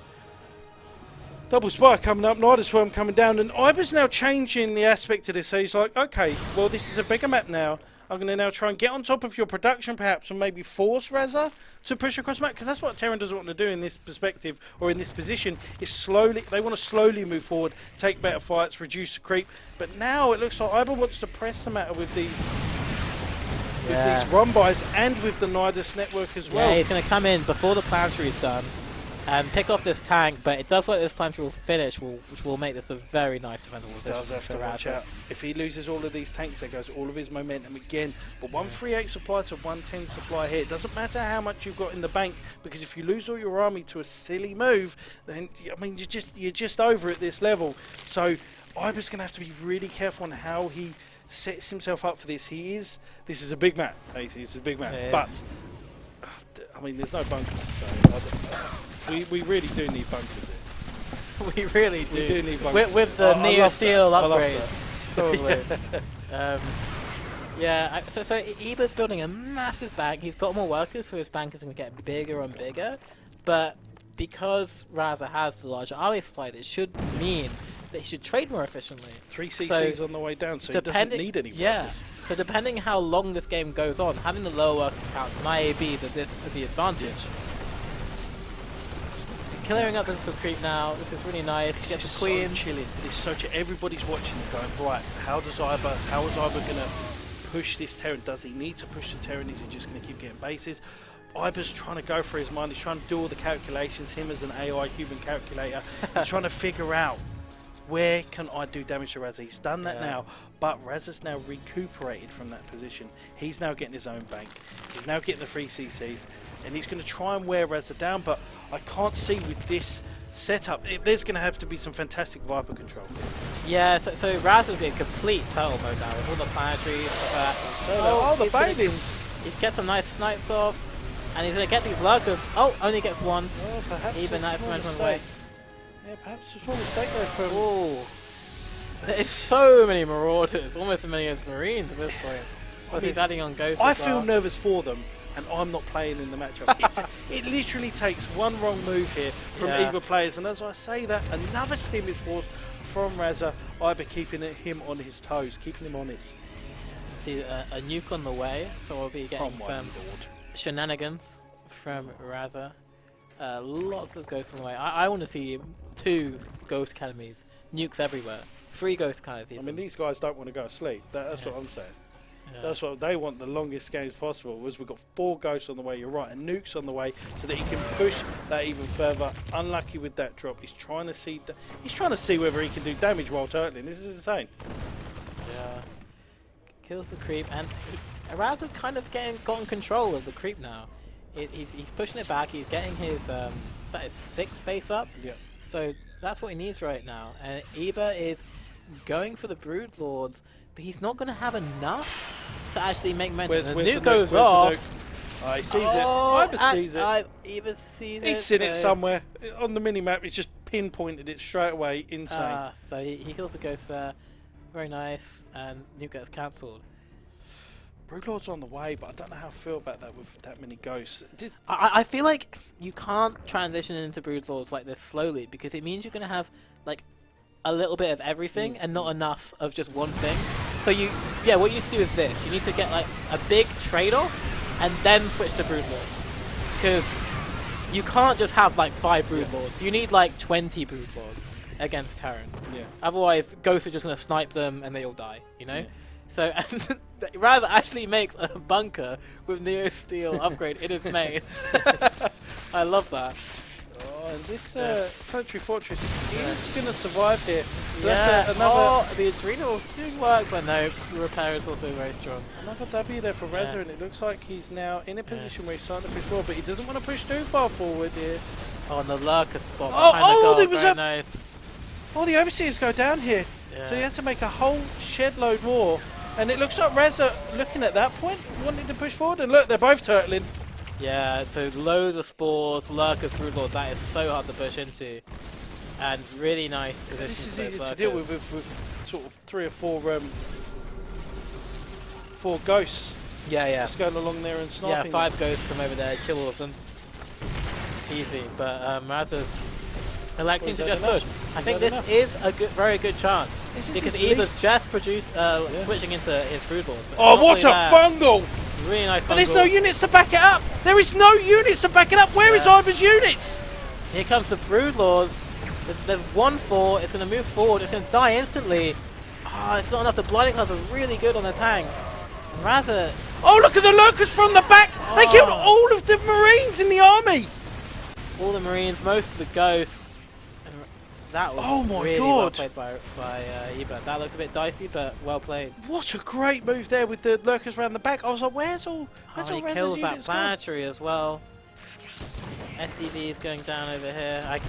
B: Double Spire coming up, Nidus Swarm coming down, and Iber's now changing the aspect of this. So he's like, okay, well, this is a bigger map now. I'm going to now try and get on top of your production, perhaps, and maybe force Razer to push across the map, because that's what Terran doesn't want to do in this perspective, or in this position, is slowly, they want to slowly move forward, take better fights, reduce the creep. But now it looks like Iber wants to press the matter with these run-bys and with the Nidus network as well.
C: Yeah, he's going to come in before the planetary is done, and pick off this tank, but it does look like this planetary will finish, which will make this a very nice defensible position.
B: Does have to
C: for
B: watch
C: Raza.
B: out. If he loses all of these tanks, there goes all of his momentum again. But 138 supply to 110 supply here. It doesn't matter how much you've got in the bank, because if you lose all your army to a silly move, then I mean you're just over at this level. So Iber's going to have to be really careful on how he sets himself up for this. This is a big map. It's a big map, but I mean there's no bunkers. So we really do need bunkers here.
C: We really do.
B: We do need bunkers.
C: With the
B: I
C: Neo
B: love
C: Steel
B: that. I love
C: upgrade,
B: that.
C: probably. Yeah, so Eber's building a massive bank. He's got more workers, so his bank is going to get bigger and bigger. But because Raza has the larger army supply, it should mean that he should trade more efficiently.
B: 3 CCs on the way down, so he doesn't need any workers.
C: Yeah, so depending how long this game goes on, having the lower worker count might be the advantage. Clearing up the creep now. This is really nice. He gets the queen.
B: So chilling. It's so chill. Everybody's watching and going, right, how is Iber going to push this Terran? Does he need to push the Terran? Is he just going to keep getting bases? Iber's trying to go for his mind. He's trying to do all the calculations. Him as an AI human calculator. He's trying to figure out, where can I do damage to Raza? He's done that now, but Raza's now recuperated from that position. He's now getting his own bank. He's now getting the 3 CCs, and he's going to try and wear Raza down, but I can't see with this setup. There's going to have to be some fantastic Viper control.
C: Yeah, so Raza's in complete turtle mode now with all the planetaries.
B: The baitings!
C: He gets some nice snipes off, and he's going to get these lurkers. Oh, only gets one.
B: Oh, perhaps
C: Even nice momentum away.
B: Yeah, perhaps there's one mistake there from...
C: Oh. There's so many Marauders, almost as many as Marines at this point. Plus he's adding on Ghosts.
B: I feel nervous for them, and I'm not playing in the matchup. It literally takes one wrong move here from either players, and as I say that, another stim is forced from Raza. Iber keeping him on his toes, keeping him honest.
C: See a nuke on the way, so we'll be getting some shenanigans from Raza. Lots of ghosts on the way. I want to see 2 ghost academies, nukes everywhere, 3 ghost academies even.
B: I mean, these guys don't want to go to sleep. That's what I'm saying. Yeah. That's what they want, the longest games possible. Was we've got 4 ghosts on the way, you're right, and nukes on the way, so that he can push that even further. Unlucky with that drop. He's trying to see whether he can do damage while turtling. This is insane.
C: Yeah. Kills the creep, and Raza's kind of gotten control of the creep now. He's pushing it back. He's getting his is that his 6th base up?
B: Yeah.
C: So that's what he needs right now. And Eber is going for the Brood Lords, but he's not going to have enough to actually make momentum. The nuke goes off.
B: Oh, he sees it. Iber sees it.
C: Eber sees it.
B: He's seen it somewhere on the mini map. He's just pinpointed it straight away. Insane.
C: So he kills the ghost there. Very nice, and nuke gets cancelled.
B: Broodlord's on the way, but I don't know how I feel about that with that many ghosts.
C: I feel like you can't transition into Broodlords like this slowly, because it means you're going to have like a little bit of everything and not enough of just one thing. So what you need to do is this. You need to get like a big trade-off and then switch to Broodlords. Because you can't just have like 5 Broodlords. You need like 20 Broodlords against Terran. Yeah. Otherwise, ghosts are just going to snipe them and they all die, you know? Yeah. So, and Raza actually makes a bunker with Neo Steel upgrade in his main. I love that.
B: Oh, and this planetary fortress is going to survive here. So
C: yeah.
B: That's another...
C: Oh, the adrenals doing work, but no, the repair is also very strong.
B: Another W there for Raza, and it looks like he's now in a position where he's starting to push forward, but he doesn't want to push too far forward here.
C: Oh, and the lurker spot behind the goal, very nice.
B: Oh, the overseers go down here. Yeah. So he has to make a whole shed load more. And it looks like Raza, looking at that point, wanting to push forward. And look, they're both turtling.
C: Yeah, so loads of spores, lurkers, Broodlord. That is so hard to push into. And really nice position.
B: This is easy to deal with sort of 3 or 4 ghosts.
C: Yeah.
B: Just going along there and sniping.
C: Yeah, 5 ghosts come over there, kill all of them. Easy. But Raza's electing to just push. I think this is a very good chance, because Eber's just switching into his Broodlords.
B: Oh, what a fungal!
C: Really nice fungal.
B: But there's no units to back it up! There is no units to back it up! Where is Iber's units?
C: Here comes the Broodlords. There's 1-4, it's going to move forward, it's going to die instantly. Oh, it's not enough. The Blinding Clouds are really good on the tanks. And Raza...
B: Oh, look at the lurkers from the back! They killed all of the Marines in the army!
C: all the Marines, most of the Ghosts. And that was
B: Oh my
C: really well
B: God.
C: played by Eba. That looks a bit dicey, but well played.
B: What a great move there with the lurkers around the back. I was like, where's all
C: Oh,
B: Raz's
C: he kills that
B: units gone?
C: planetary as well. SCV is going down over here.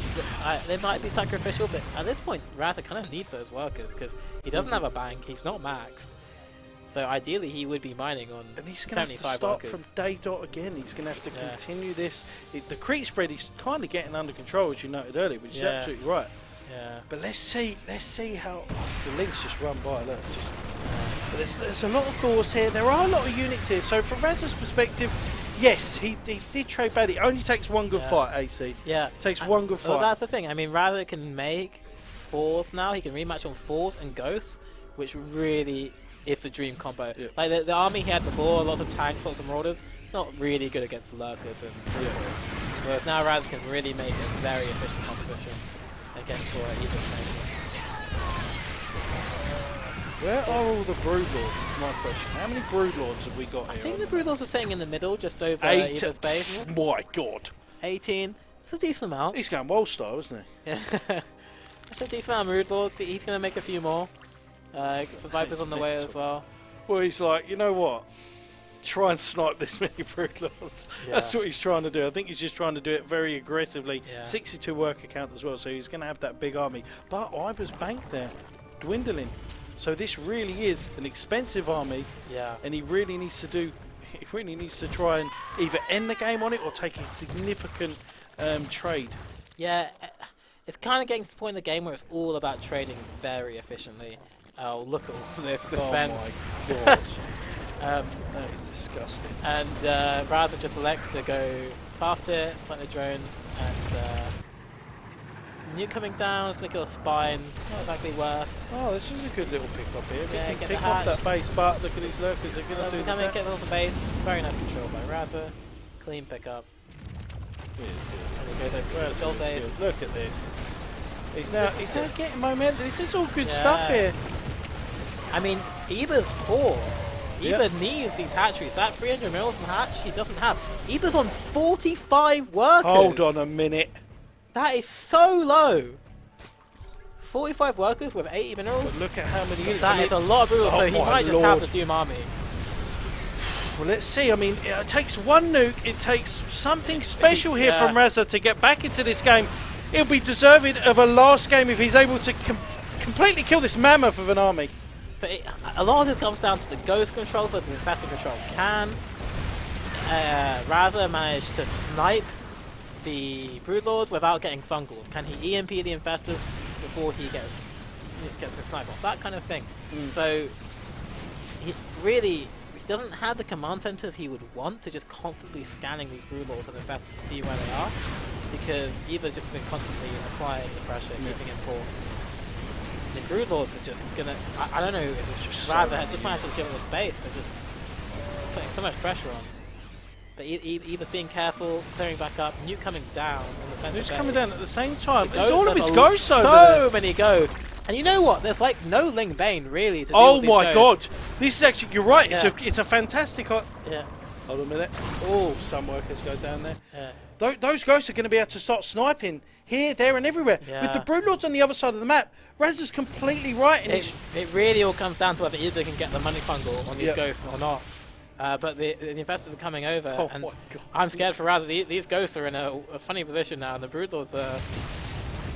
C: They might be sacrificial, but at this point, Raza kind of needs those workers because he doesn't have a bank. He's not maxed. So ideally, he would be mining on
B: And he's going to have to
C: 75
B: start
C: workers.
B: from day dot again. He's going to have to
C: Yeah.
B: continue this. The creep spread is kind of getting under control, as you noted earlier, which is
C: Yeah.
B: absolutely right.
C: Yeah.
B: But let's see how the links just run by. Look, but there's a lot of thoughts here. There are a lot of units here. So from Raz's perspective, yes, he did trade badly. It only takes one good
C: Yeah.
B: fight, AC.
C: Yeah.
B: Takes one good
C: Well,
B: fight.
C: that's the thing. I mean, Raza can make 4s now. He can rematch on 4s and Ghosts, which really is the dream combo.
B: Yeah.
C: Like the army he had before, lots of tanks, lots of marauders, not really good against lurkers and brutals. Whereas now Raza can really make a very efficient composition against either nation.
B: Where are all the Broodlords is my question. How many Broodlords have we got
C: I
B: here?
C: think the Broodlords are sitting in the middle, just over
B: Eight.
C: Eva's base.
B: My God.
C: 18. It's a decent amount.
B: He's going Wall style, isn't he?
C: Yeah. That's a decent amount of Broodlords. He's going to make a few more. Some Vipers on the way as well.
B: Well, he's like, you know what? Try and snipe this many Broodlords.
C: Yeah.
B: That's what he's trying to do. I think he's just trying to do it very aggressively.
C: Yeah.
B: 62 worker count as well, so he's going to have that big army. But Iber's bank there, dwindling. So this really is an expensive army,
C: Yeah.
B: and he really needs to try and either end the game on it or take a significant trade.
C: Yeah, it's kind of getting to the point in the game where it's all about trading very efficiently. Oh, look at all this defense.
B: Oh my God. That is disgusting.
C: And Raza just elects to go past it, select the drones, and nuke coming down, it's going to kill a spine, not exactly worth.
B: Oh, this is a good little pick up here.
C: Yeah,
B: He can
C: get
B: pick
C: the
B: off
C: hatch.
B: that base, but look at these lurkers. They're going to do
C: Coming,
B: that.
C: get off the base, very nice control by Raza, clean pickup,
B: Good.
C: and he goes over to
B: Well,
C: the skill
B: it's
C: base.
B: good. Look at this. He's now
C: just-
B: getting momentum. This is all good
C: Yeah.
B: stuff here.
C: I mean, Eba's poor. Eba
B: Yep.
C: needs these hatcheries. That 300 mils in hatch, he doesn't have. Eba's on 45 workers.
B: Hold on a minute.
C: That is so low. 45 workers with 80 minerals.
B: But look at how many units.
C: That
B: I mean,
C: is a lot of brutal,
B: oh
C: so he
B: my
C: might just have
B: lord.
C: to doom army.
B: well, let's see. I mean, it takes one nuke. It takes something special here
C: Yeah.
B: from Raza to get back into this game. He'll be deserving of a last game if he's able to completely kill this mammoth of an army.
C: So a lot of this comes down to the ghost control versus infested control. Can Raza manage to snipe the Broodlords without getting fungled? Can he EMP the infestors before he gets the snipe off? That kind of thing. So he doesn't have the command centers he would want to just constantly scanning these Broodlords and infestors to see where they are, because Eva's just been constantly applying the pressure, keeping him poor. The Broodlords are just gonna. I don't know if
B: just
C: Raza
B: so
C: just managed to give him the space. They're just putting so much pressure on. But Eva's being careful, clearing back up. Nuke coming down on the center.
B: Who's
C: base.
B: coming down at the same time?
C: The
B: It's all of
C: there's
B: his
C: a
B: ghosts over
C: So
B: there.
C: many ghosts. And you know what? There's like no Ling Bane really to deal
B: Oh
C: with these
B: my
C: ghosts.
B: God! This is actually. You're right.
C: Yeah.
B: It's a fantastic.
C: Yeah.
B: Hold on a minute. Oh, some workers go down there.
C: Yeah.
B: Those ghosts are going to be able to start sniping here, there, and everywhere.
C: Yeah.
B: With the Broodlords on the other side of the map, Raza's completely right. And
C: It really all comes down to whether Eva can get the money fungal on these
B: Yep.
C: ghosts or not. But the investors are coming over,
B: Oh
C: and
B: my God.
C: I'm scared for Raza. These ghosts are in a funny position now, and the Broodlords are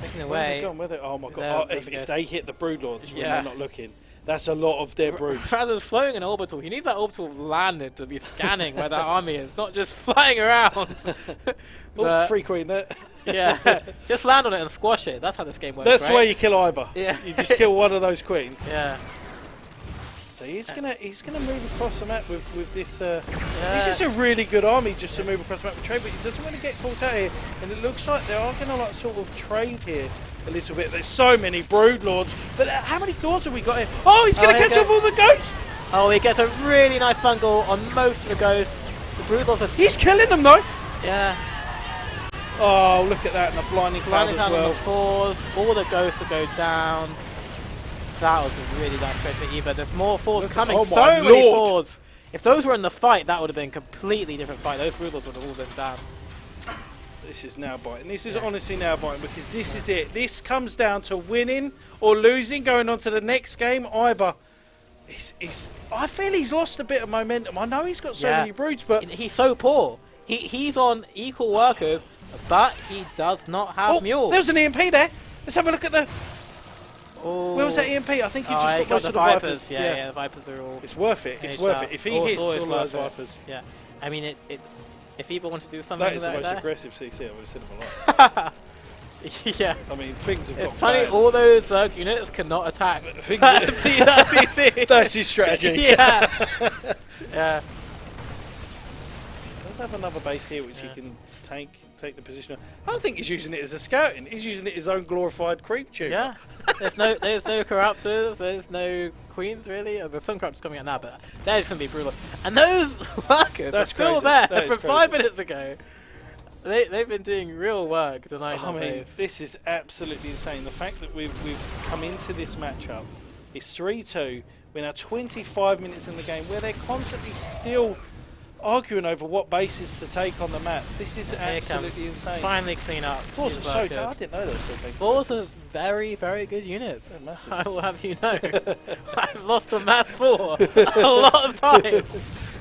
C: making
B: Where
C: away.
B: they gone? Where they? Oh my
C: There-
B: God! Oh,
C: there's
B: if
C: a ghost.
B: they hit the Broodlords when
C: Yeah.
B: they're not looking, that's a lot of their broods.
C: Raza's floating an orbital. He needs that orbital landed to be scanning where that army is, not just flying around.
B: Oh,
C: But,
B: free queen there.
C: yeah, just land on it and squash it. That's how this game works.
B: That's
C: right?
B: the way you kill Iber.
C: Yeah.
B: You just kill one of those queens.
C: Yeah.
B: So he's gonna move across the map with this. This
C: Yeah.
B: is a really good army just to move across the map with trade, but he doesn't want to get caught out here. And it looks like they are gonna like sort of trade here a little bit. There's so many Broodlords, but how many thoughts have we got here? Oh, he's gonna
C: here
B: catch
C: go-
B: up all the ghosts.
C: Oh, he gets a really nice fungal on most of the ghosts. The Broodlords are.
B: He's killing them though.
C: Yeah.
B: Oh, look at that, and the blinding cloud
C: Landing
B: as
C: down on
B: well.
C: the fours. All the ghosts will go down. That was a really nice trade for Eba. There's more fours
B: Look at-
C: coming.
B: oh
C: So
B: my
C: many
B: lord.
C: fours. If those were in the fight, that would have been a completely different fight. Those Broodlords would have all been down.
B: This is now biting. This is honestly now biting because this is it. This comes down to winning or losing, going on to the next game. Either I feel he's lost a bit of momentum. I know he's got so many broods, but
C: he's so poor. He's on equal workers, but he does not have mules.
B: There was an EMP there. Let's have a look at the. Where was that EMP? I think he just got
C: the
B: the
C: Vipers.
B: Vipers.
C: Yeah, the Vipers are all.
B: It's worth it. It's worth it. If he hits all those Vipers.
C: Yeah, I mean if people wants to do something
B: that is the most
C: that,
B: aggressive CC I've ever seen in my life.
C: yeah.
B: I mean, things have got
C: It's funny,
B: bad.
C: all those Zerg units cannot attack.
B: That's his strategy.
C: Yeah. Yeah.
B: Does have another base here which he can take the position of. I don't think he's using it as a scouting. He's using it as his own glorified creep tube.
C: Yeah. There's no corruptors. There's no queens really. There's some corruptors coming out now, but they're just gonna be brutal. And those workers are still there from 5 minutes ago. They've been doing real work tonight.
B: I mean, this is absolutely insane. The fact that we've come into this matchup is 3-2. We're now 25 minutes in the game where they're constantly still arguing over what bases to take on the map. This is absolutely insane.
C: Finally clean up.
B: Force are so tough. I didn't know those sort of things.
C: Force are very, very good units.
B: Massive.
C: I will have you know. I've lost a mass 4 a lot of times.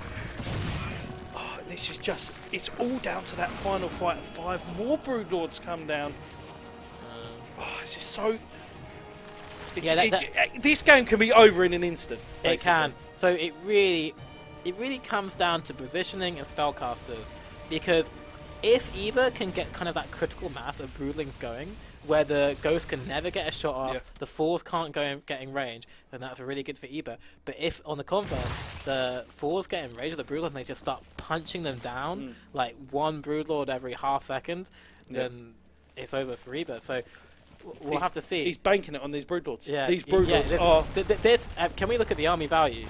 B: Oh, this is just, it's all down to that final fight of 5 more Broodlords come down. Oh, it's just so... this game can be over in an instant. Basically.
C: It can. So it really comes down to positioning and spellcasters, because if either can get kind of that critical mass of broodlings going, where the ghost can never get a shot off, the fours can't get in range, then that's really good for Eba. But if on the converse, the fours get in range of the broodlord and they just start punching them down, like one broodlord every half second, then it's over for Eba. So we'll have to see.
B: He's banking it on these broodlords.
C: Yeah,
B: these broodlords are.
C: Can we look at the army value?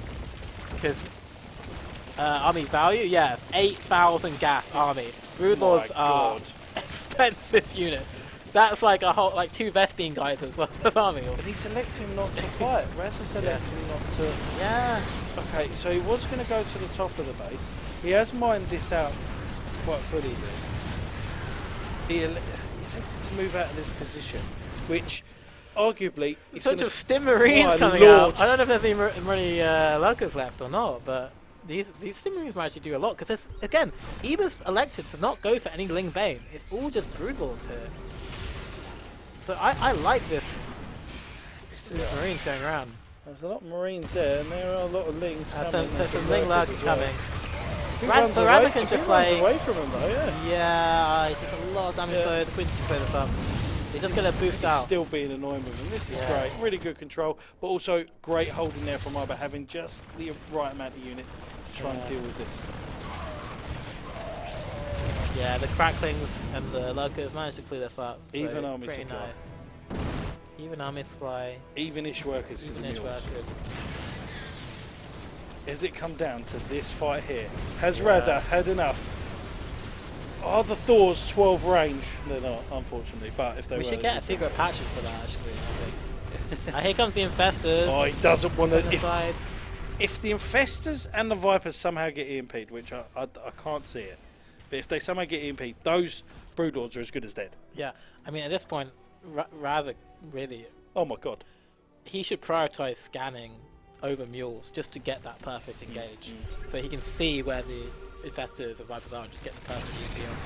C: Because army value, yes, 8,000 gas army. Broodlords are expensive unit. That's like a whole, like 2 Vespine guys as well of army.
B: But he's electing not to fight. Razer's electing not to.
C: Yeah.
B: Okay, so he was going to go to the top of the base. He has mined this out quite fully. He elected to move out of this position, which arguably
C: it's bunch of Stim Marines coming out. I don't know if there's many lurkers left or not, but these Stim Marines might actually do a lot, because again, Eba's elected to not go for any Ling Bane. It's all just Broodlords here. So I like this. Marines going around.
B: There's a lot of Marines there, and there are a lot of Lings coming.
C: So some Ling Lurker coming.
B: Razor
C: can just like
B: away from him though,
C: yeah, he takes a lot of damage though. The Queen can play this up. He's just going to boost out.
B: Still being annoying with him. This is great. Really good control, but also great holding there from Iba, having just the right amount of units to try and deal with this.
C: Yeah, the Cracklings and the Lurkers managed to clear this up. So
B: Even army
C: pretty
B: supply.
C: Nice. Even army supply.
B: Even-ish workers.
C: Even-ish workers.
B: Has it come down to this fight here? Has Razer had enough? Are the Thors 12 range? They're not, unfortunately. But if they were,
C: we should get a secret patching for that, actually. I think. Here comes the Infestors.
B: Oh, he doesn't want to.
C: If
B: the Infestors and the Vipers somehow get EMP'd, which I can't see it, but if they somehow get EMP'd, those Broodlords are as good as dead.
C: Yeah, I mean, at this point, Razer really.
B: Oh my god.
C: He should prioritize scanning over mules just to get that perfect engage, so he can see where the Infestors of Vipers are and just get the perfect EMP on them.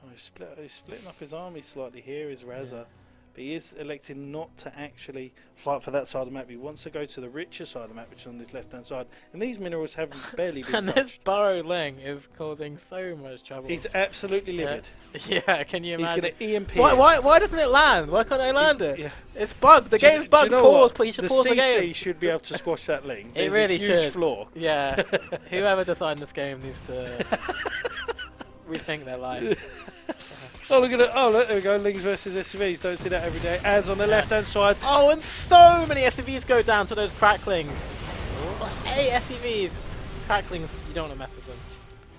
B: Oh, he's splitting up his army slightly here, is Razer. But he is electing not to actually fight for that side of the map. He wants to go to the richer side of the map, which is on this left-hand side. And these minerals haven't barely been
C: and
B: touched.
C: this Burrow Ling is causing so much trouble.
B: He's absolutely livid.
C: Yeah, can you imagine?
B: He's going to EMP.
C: Why doesn't it land? Why can't I land it?
B: Yeah.
C: It's bugged. The game's bugged. Pause. You should pause the game.
B: CC should be able to squash that Ling.
C: It really
B: a huge
C: should.
B: flaw.
C: Yeah. Whoever designed this game needs to rethink their life.
B: Oh, look at it. Oh, look, there we go. Lings versus SUVs. Don't see that every day. As on the left-hand side.
C: Oh, and so many SUVs go down to those Cracklings. 8 SUVs. Cracklings, you don't want to mess with them.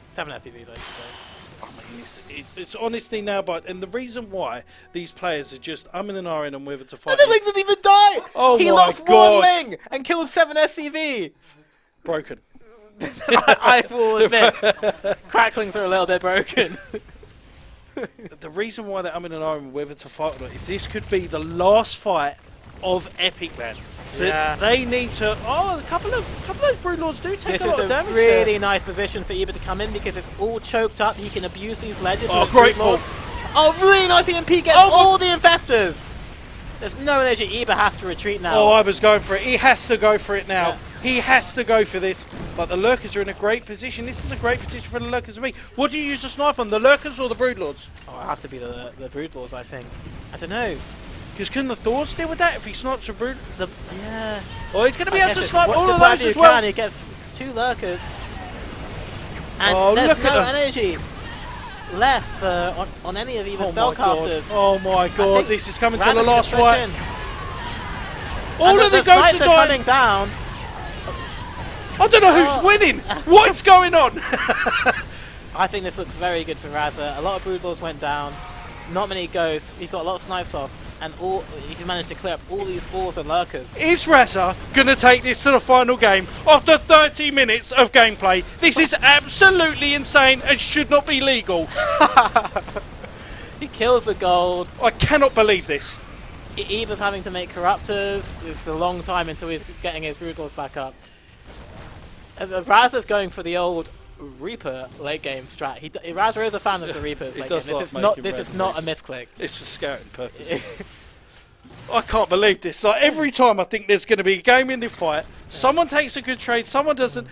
C: 7 SUVs, I should say.
B: I mean, it's honestly now, and the reason why these players are just umming and ahhing on whether to fight.
C: And the Lings didn't even die!
B: Oh
C: he
B: my
C: lost
B: god.
C: 1 Ling and killed 7 SUVs!
B: Broken.
C: I will admit, Cracklings are a little bit broken.
B: the reason why they're umming and ahhing whether to fight or not is this could be the last fight of Epic Man. So they need to. Oh, a couple of those Broodlords do take a lot of damage.
C: This is a really nice position for Eva to come in because it's all choked up. He can abuse these ledges.
B: Oh, great pull.
C: Oh, really nice EMP gets all the infestors. There's no energy. Eva has to retreat now.
B: Oh, Iva's going for it. He has to go for it now. Yeah. He has to go for this. But the Lurkers are in a great position. This is a great position for the Lurkers to be. What do you use to snipe on? The Lurkers or the Broodlords?
C: Oh, it has to be the Broodlords, I think. I don't know.
B: Because can the Thors deal with that if he snipes a Brood?
C: Yeah.
B: Oh, he's going to be able to snipe all of those as well.
C: He gets 2 Lurkers. And there's no energy left on any of Eva's spellcasters.
B: Oh my god, this is coming to the last fight.
C: All of the ghosts are coming down.
B: I don't know who's winning. What's going on?
C: I think this looks very good for Raza. A lot of Broodlords went down. Not many ghosts. He got a lot of snipes off. And he's managed to clear up all these spores and lurkers.
B: Is Raza going to take this to the final game after 30 minutes of gameplay? This is absolutely insane and should not be legal.
C: He kills the gold.
B: I cannot believe this.
C: Eva's having to make Corruptors. It's a long time until he's getting his Broodlords back up. Raza's going for the old Reaper late game strat. Raza is a fan of the Reapers. This is not a misclick.
B: It's for scouting purposes. I can't believe this. Like every time I think there's going to be a game in the fight, someone takes a good trade, someone doesn't.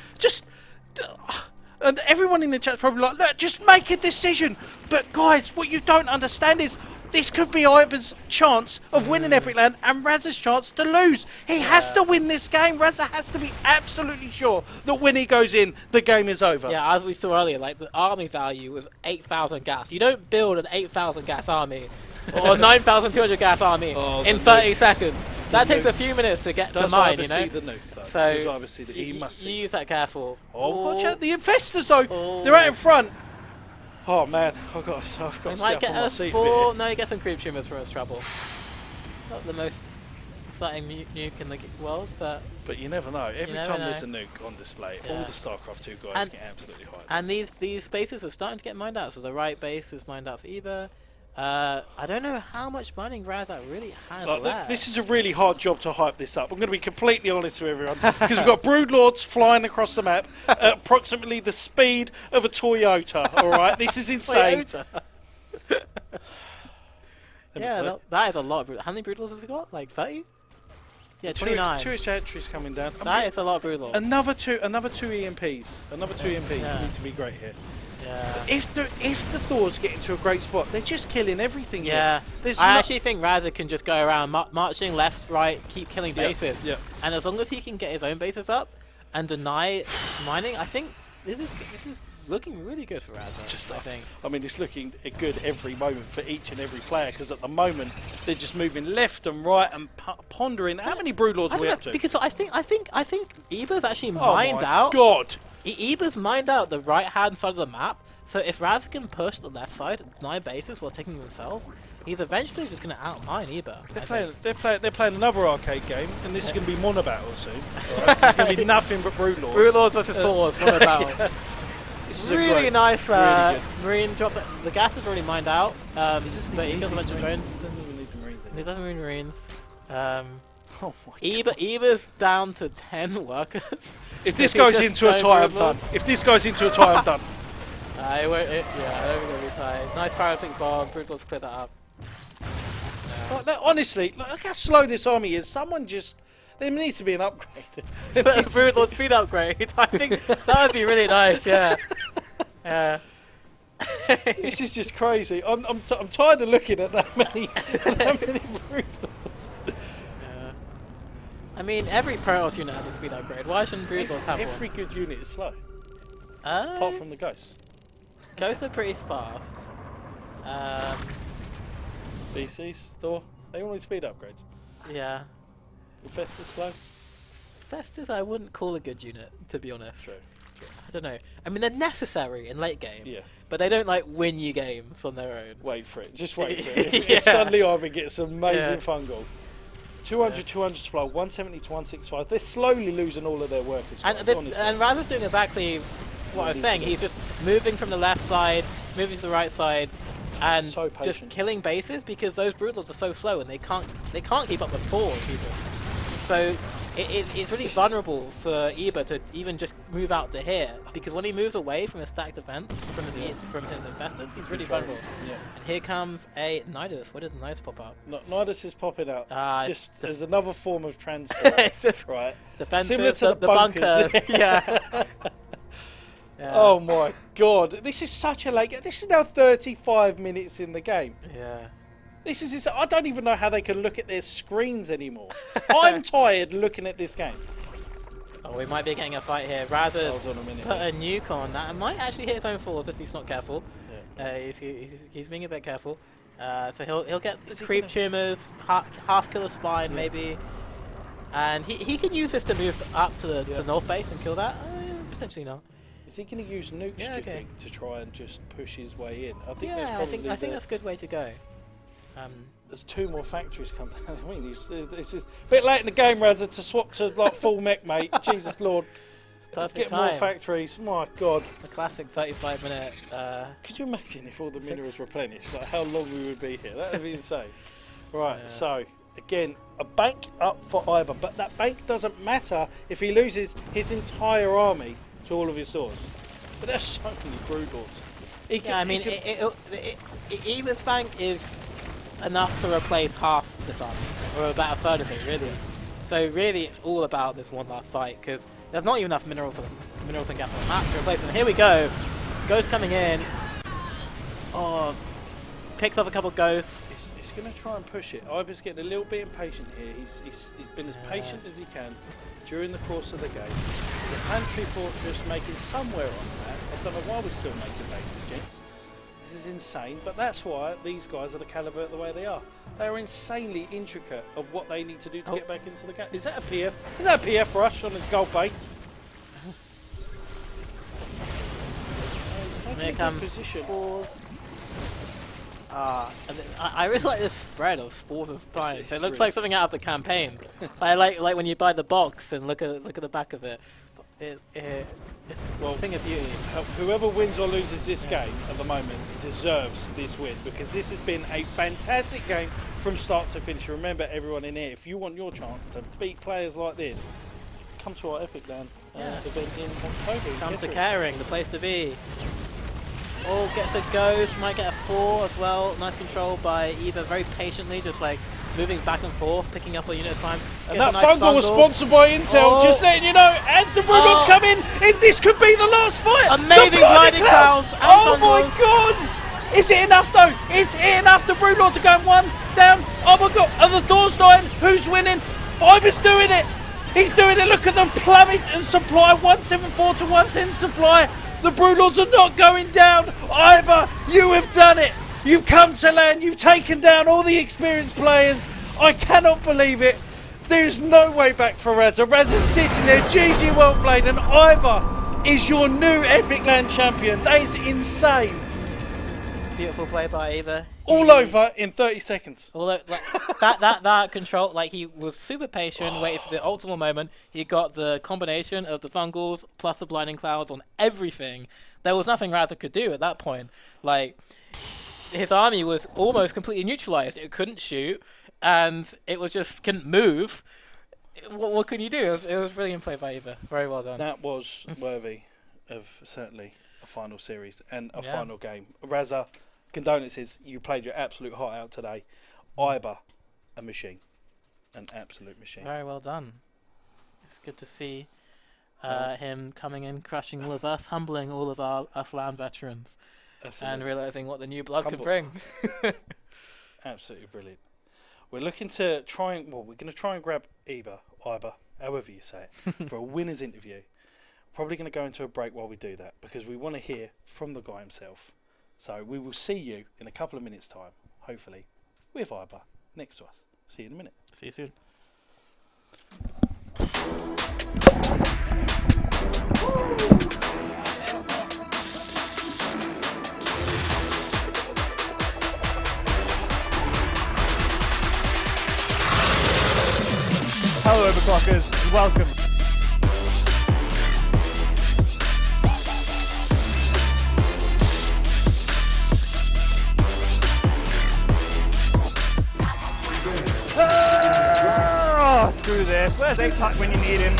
B: And everyone in the chat's probably like, look, just make a decision. But guys, what you don't understand is this could be Iber's chance of winning Epic Land and Raz's chance to lose. He has to win this game. Raza has to be absolutely sure that when he goes in, the game is over.
C: Yeah, as we saw earlier, like the army value was 8,000 gas. You don't build an 8,000 gas army or 9,200 gas army in 30 seconds. That takes a few minutes to get to mine, you know?
B: See the nuke, though.
C: So
B: you
C: use that careful.
B: Oh, watch out. The infestors, though. They're out in front. Oh man, I've got to
C: might get a spore. No, he gets some creep tumors for his trouble. Not the most exciting nuke in the world, but
B: you never know. Every time there's a nuke on display, all the Starcraft 2 guys get absolutely hyped.
C: And these bases are starting to get mined out. So the right base is mined out for Eva. I don't know how much mining Raza really has left.
B: This is a really hard job to hype this up. I'm going to be completely honest with everyone because we've got Broodlords flying across the map at approximately the speed of a Toyota. All right, this is insane.
C: Yeah, that is a lot. How many Broodlords has he got? Like 30? Yeah, 29.
B: Two entries coming down.
C: That is a lot of Broodlords.
B: Another two EMPs. Another two EMPs need to be great here.
C: Yeah.
B: If the Thors get into a great spot, they're just killing everything.
C: Yeah. I actually think Raza can just go around marching left, right, keep killing bases.
B: Yeah.
C: And as long as he can get his own bases up and deny mining, I think this is looking really good for Raza.
B: I mean, it's looking good every moment for each and every player because at the moment they're just moving left and right and pondering. How many Broodlords are we up to?
C: Because I think Eba's actually mined out.
B: Oh my God!
C: Eba's mined out the right-hand side of the map, so if Raza can push the left side, 9 bases while taking them himself, he's eventually just going to out-mine Eba.
B: They're playing another arcade game, and this is going to be Mono Battle soon. Right? It's going to be nothing but Broodlords.
C: Broodlords versus Thors, Mono Battle. This is really nice marine drop. The gas is already mined out, but he kills a bunch of drones.
B: He doesn't even need the marines.
C: He doesn't need marines. Oh Eba's down to 10 workers.
B: If this goes into a tie, I'm done. If this goes into a tie, I'm done.
C: I don't think it'll be tied. Nice paralytic bomb. Broodlords clear that up.
B: Honestly, look how slow this army is. There needs to be an upgrade.
C: Broodlord speed upgrade. I think that would be really nice. Yeah.
B: This is just crazy. I'm tired of looking at that many Broodlords.
C: I mean, every Protoss unit has a speed upgrade. Why shouldn't Broodlords have one?
B: Every good unit is slow. Apart from the Ghosts.
C: Ghosts are pretty fast.
B: BCs, Thor, they all need speed upgrades.
C: Yeah.
B: Infestors slow?
C: Infestors I wouldn't call a good unit, to be honest.
B: True.
C: I don't know. I mean, they're necessary in late game.
B: Yeah.
C: But they don't, like, win you games on their own.
B: Wait for it. Just wait for it. If suddenly Army gets amazing fungal. 200 supply, 170 to 165. They're slowly losing all of their workers.
C: And Raza's doing exactly what I was saying. He's just moving from the left side, moving to the right side, and
B: So
C: just
B: patient.
C: killing bases because those Broodlords are so slow and they can't keep up with 4 even. So it's really vulnerable for Eba to even just move out to here, because when he moves away from his stacked defense, from his infestors, he's really vulnerable.
B: Yeah.
C: And here comes a Nidus. Where did the Nidus pop up?
B: Nidus is popping out.
C: It's
B: Just as another form of transport.
C: it's just
B: right.
C: defensive.
B: Similar to the
C: bunker.
B: bunkers.
C: Yeah. Yeah.
B: Oh my god. This is such a late game. This is now 35 minutes in the game.
C: Yeah.
B: This is. I don't even know how they can look at their screens anymore. I'm tired looking at this game.
C: Oh, we might be getting a fight here. Razer's
B: Hold on a minute.
C: put a nuke on that and might actually hit his own falls if he's not careful.
B: Yeah.
C: He's being a bit careful. So he'll get the
B: Is he
C: creep
B: gonna-
C: tumors, half kill a spine maybe, and he can use this to move up to the north base and kill that. Potentially not.
B: Is he going to use nuke
C: Yeah,
B: stripping to try and just push his way in? I think that's
C: Yeah,
B: probably
C: I think that's a good way to go.
B: There's 2 more factories come down. I mean, it's a bit late in the game, Razor, to swap to like full mech, mate. Jesus Lord. Let's
C: Perfect
B: get more
C: time.
B: factories. My God.
C: The classic 35-minute.
B: Could you imagine if all the
C: 6.
B: minerals replenished? Like how long we would be here? That would be insane. Right,
C: Yeah.
B: so again, a bank up for Iber, but that bank doesn't matter if he loses his entire army to all of his swords. But there's so many Broodlords.
C: Yeah, I mean, Eva's bank is enough to replace half this army, or about a third of it, really. So really, it's all about this one last fight, because there's not even enough minerals and gas on the map to replace them. Here we go, Ghost coming in. Oh, picks off a couple ghosts.
B: He's going to try and push it. Iber's getting a little bit impatient here. He's been as patient as he can during the course of the game. The Pantry Fortress making somewhere on that. I don't know why we're still making bases, gents. This is insane, but that's why these guys are the caliber the way they are. They are insanely intricate of what they need to do to get back into the game. Is that a PF? Is that a PF rush on its gold base?
C: And here comes Spores. And I really like this spread of Spores and Spines.
B: It's
C: It looks
B: brilliant.
C: like something out of the campaign. I like when you buy the box and look at the back of it. It's a thing of beauty.
B: Whoever wins or loses this game at the moment deserves this win, because this has been a fantastic game from start to finish. Remember, everyone in here, if you want your chance to beat players like this, come to our Epic Land event in October.
C: Come to Caring, the place to be. All gets a ghost, might get a 4 as well. Nice control by Eva, very patiently, just like moving back and forth, picking up a unit at a time.
B: And
C: Gets
B: that
C: a nice
B: fungal was
C: fungal.
B: sponsored by Intel, just letting you know, as the Broodlords come in, this could be the last fight.
C: Amazing
B: The
C: blinding clouds and
B: Oh my
C: fungals.
B: god! Is it enough though? Is it enough? The Broodlords are going 1 down. Oh my god, and the Thor's dying. Who's winning? Iber's doing it. He's doing it. Look at them plummet and supply 174 to 110 supply. The Broodlords are not going down. Iber, you have done it. You've come to land. You've taken down all the experienced players. I cannot believe it. There's no way back for Razer. Razer's sitting there. GG, well played. And Iber is your new Epic Land champion. That is insane.
C: Beautiful play by Eva.
B: All over in 30 seconds.
C: Although like, that control, like he was super patient, waited for the optimal moment. He got the combination of the fungals plus the blinding clouds on everything. There was nothing Razer could do at that point. Like his army was almost completely neutralized. It couldn't shoot, and it was just couldn't move. What could you do? It was brilliant play by Eva. Very well done.
B: That was worthy of certainly a final series and a final game. Razer, condolences. You played your absolute heart out today. Iber, a machine. An absolute machine.
C: Very well done. It's good to see him coming in, crushing all of us, humbling all of us land veterans,
B: Absolutely.
C: and realizing what the new blood
B: Humble.
C: could bring.
B: Absolutely brilliant. We're looking to try and, we're going to try and grab Iber, however you say it, for a winner's interview. Probably going to go into a break while we do that, because we want to hear from the guy himself. So we will see you in a couple of minutes' time, hopefully, with Iber next to us. See you in a minute.
C: See you soon.
A: Hello, overclockers. Welcome. screw this. Where's EPIC when you need him?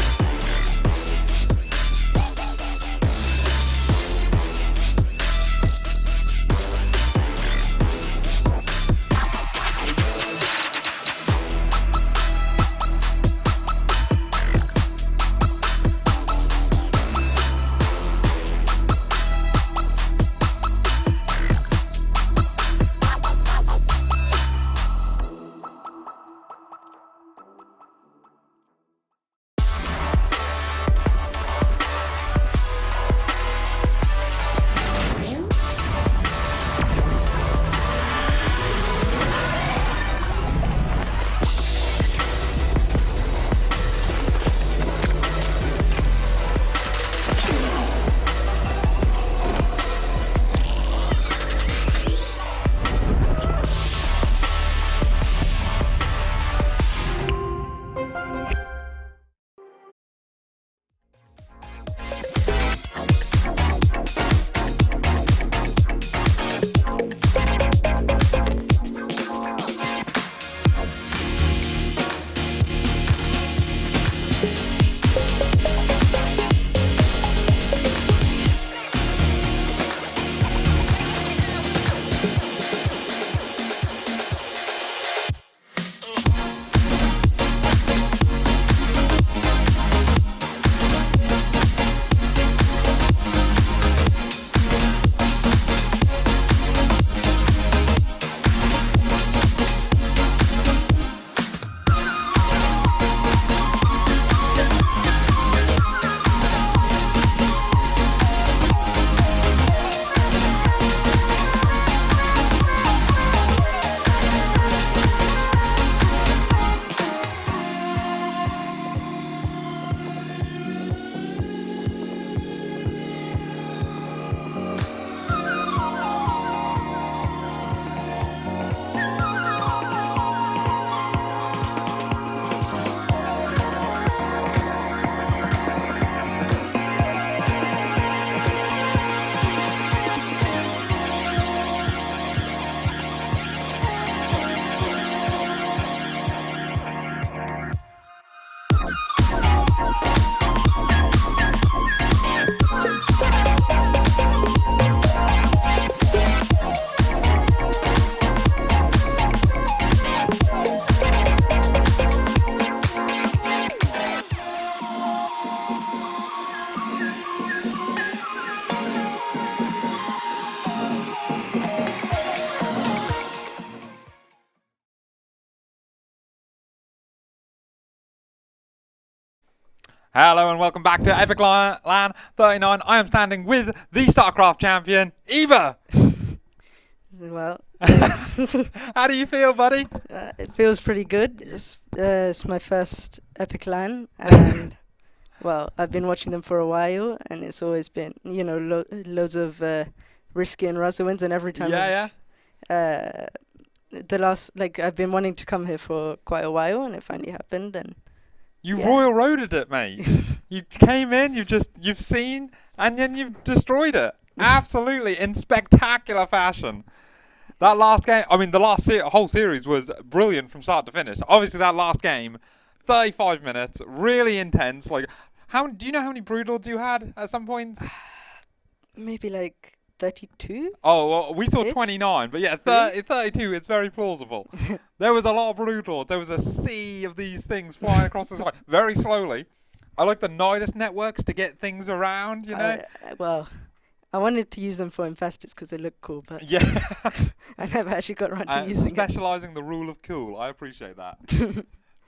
E: Hello and welcome back to EPIC39. I am standing with the Starcraft champion, Eva.
F: Well,
E: How do you feel, buddy?
F: it feels pretty good. It's my first Epic LAN, and well, I've been watching them for a while, and it's always been, you know, loads of risky and Raza wins, and every time. The last, like, I've been wanting to come here for quite a while, and it finally happened, and.
E: You
F: Yeah.
E: royal roaded it, mate. You came in, you've seen, and then you've destroyed it. Absolutely, in spectacular fashion. That last game, I mean, the last whole series was brilliant from start to finish. Obviously, that last game, 35 minutes, really intense. Like, do you know how many Broodlords you had at some points?
F: Maybe like 32?
E: Oh, well, we saw
F: Really?
E: 29, but yeah, 32, it's very plausible. There was a lot of Broodlords. There was a sea of these things flying across the sky, very slowly. I like the Nidus networks to get things around, you know?
F: Well, I wanted to use them for infestors because they look cool, but
E: Yeah.
F: I never actually got around to using it.
E: Specialising the rule of cool. I appreciate that.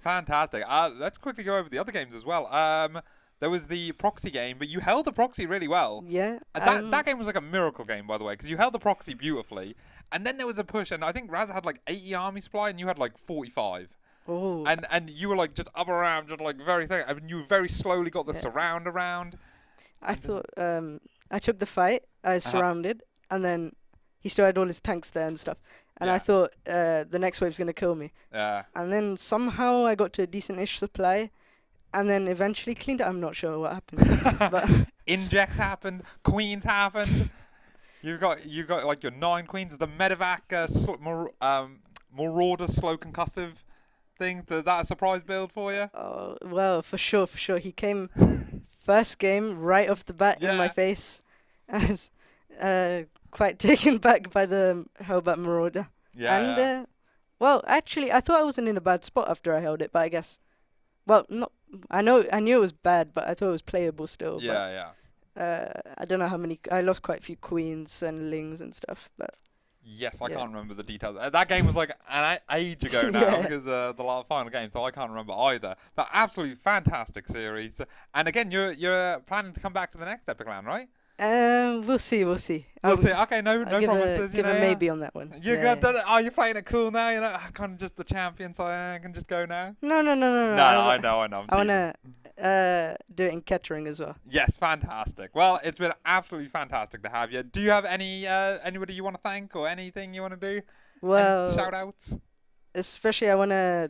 E: Fantastic. Let's quickly go over the other games as well. There was the proxy game, but you held the proxy really well.
F: Yeah.
E: That game was like a miracle game, by the way, because you held the proxy beautifully. And then there was a push, and I think Raz had like 80 army supply, and you had like 45.
F: Oh.
E: And you were like just up around, just like very thing. I mean, you very slowly got the surround around.
F: I thought I took the fight. I was surrounded, and then he still had all his tanks there and stuff. And I thought the next wave's gonna kill me.
E: Yeah.
F: And then somehow I got to a decent-ish supply, and then eventually cleaned it. I'm not sure what happened. But
E: Injects happened. Queens happened. You got like your 9 queens. The medevac Marauder slow concussive things? That a surprise build for you?
F: Oh, well, for sure. He came first game right off the bat in my
E: Yeah.
F: face. I was quite taken back by the Hellbat Marauder.
E: Yeah.
F: And,
E: yeah.
F: well, actually, I thought I wasn't in a bad spot after I held it, but I guess, well, not. I knew it was bad, but I thought it was playable still.
E: Yeah, yeah.
F: But, I don't know how many. I lost quite a few queens and lings and stuff, but
E: Yes, I
F: Yeah.
E: can't remember the details. That game was like an age ago now
F: Yeah.
E: because the last final game, so I can't remember either. But absolutely fantastic series. And again, you're planning to come back to the next Epic Land, right?
F: we'll see.
E: We'll see. Okay, no
F: I'll give
E: promises.
F: give
E: you know,
F: a maybe on that one.
E: You're
F: Yeah,
E: good. Are you playing it cool now? You know, kind of just the champion, so I can just go now.
F: No.
E: No, I know. I'm
F: I
E: teasing.
F: wanna do it in Kettering as well.
E: Yes, fantastic. Well, it's been absolutely fantastic to have you. Do you have anybody you want to thank or anything you want to do?
F: Well,
E: Shout outs?
F: especially I wanna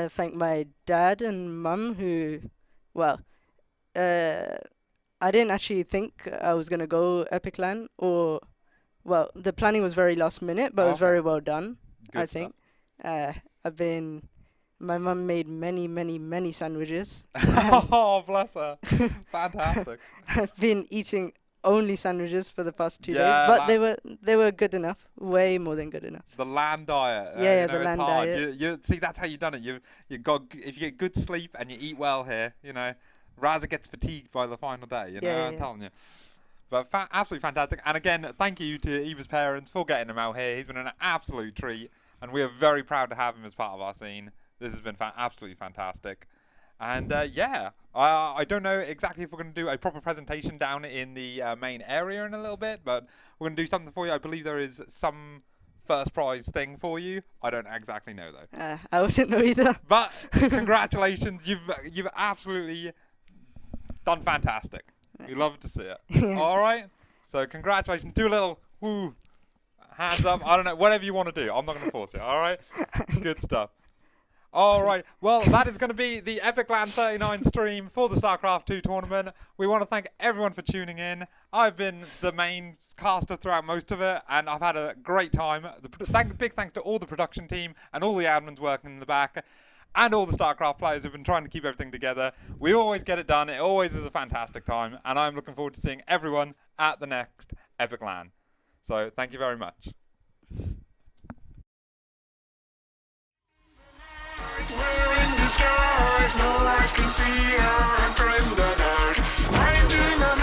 F: thank my dad and mum who, well, I didn't actually think I was gonna go Epic Land, or, well, the planning was very last minute, but it was
E: Okay.
F: very well done.
E: Good
F: I think. My mum made many sandwiches.
E: Oh, bless her. Fantastic.
F: I've been eating only sandwiches for the past 2
E: Yeah,
F: days, but they were good enough, way more than good enough.
E: The land diet.
F: Yeah,
E: you know,
F: the
E: it's
F: land
E: hard.
F: diet.
E: You see, that's how you've done it. You got if you get good sleep and you eat well here, you know, Raza gets fatigued by the final day. You know,
F: Yeah,
E: I'm
F: yeah.
E: telling you. But absolutely fantastic. And again, thank you to Eva's parents for getting him out here. He's been an absolute treat, and we are very proud to have him as part of our scene. This has been absolutely fantastic. And yeah, I don't know exactly if we're going to do a proper presentation down in the main area in a little bit, but we're going to do something for you. I believe there is some first prize thing for you. I don't exactly know though.
F: I wouldn't know either.
E: But congratulations, you've absolutely done fantastic. We love to see it. All right. So congratulations. Do a little woo, hands up. I don't know, whatever you want to do. I'm not going to force you. All right. Good stuff. All right. Well, that is going to be the Epic Land 39 stream for the Starcraft 2 tournament. We want to thank everyone for tuning in. I've been the main caster throughout most of it, and I've had a great time. Big thanks to all the production team and all the admins working in the back, and all the StarCraft players who've been trying to keep everything together. We always get it done. It always is a fantastic time, and I'm looking forward to seeing everyone at the next Epic Land. So thank you very much.
G: We're in disguise, no eyes can see her under in the dark. Finding a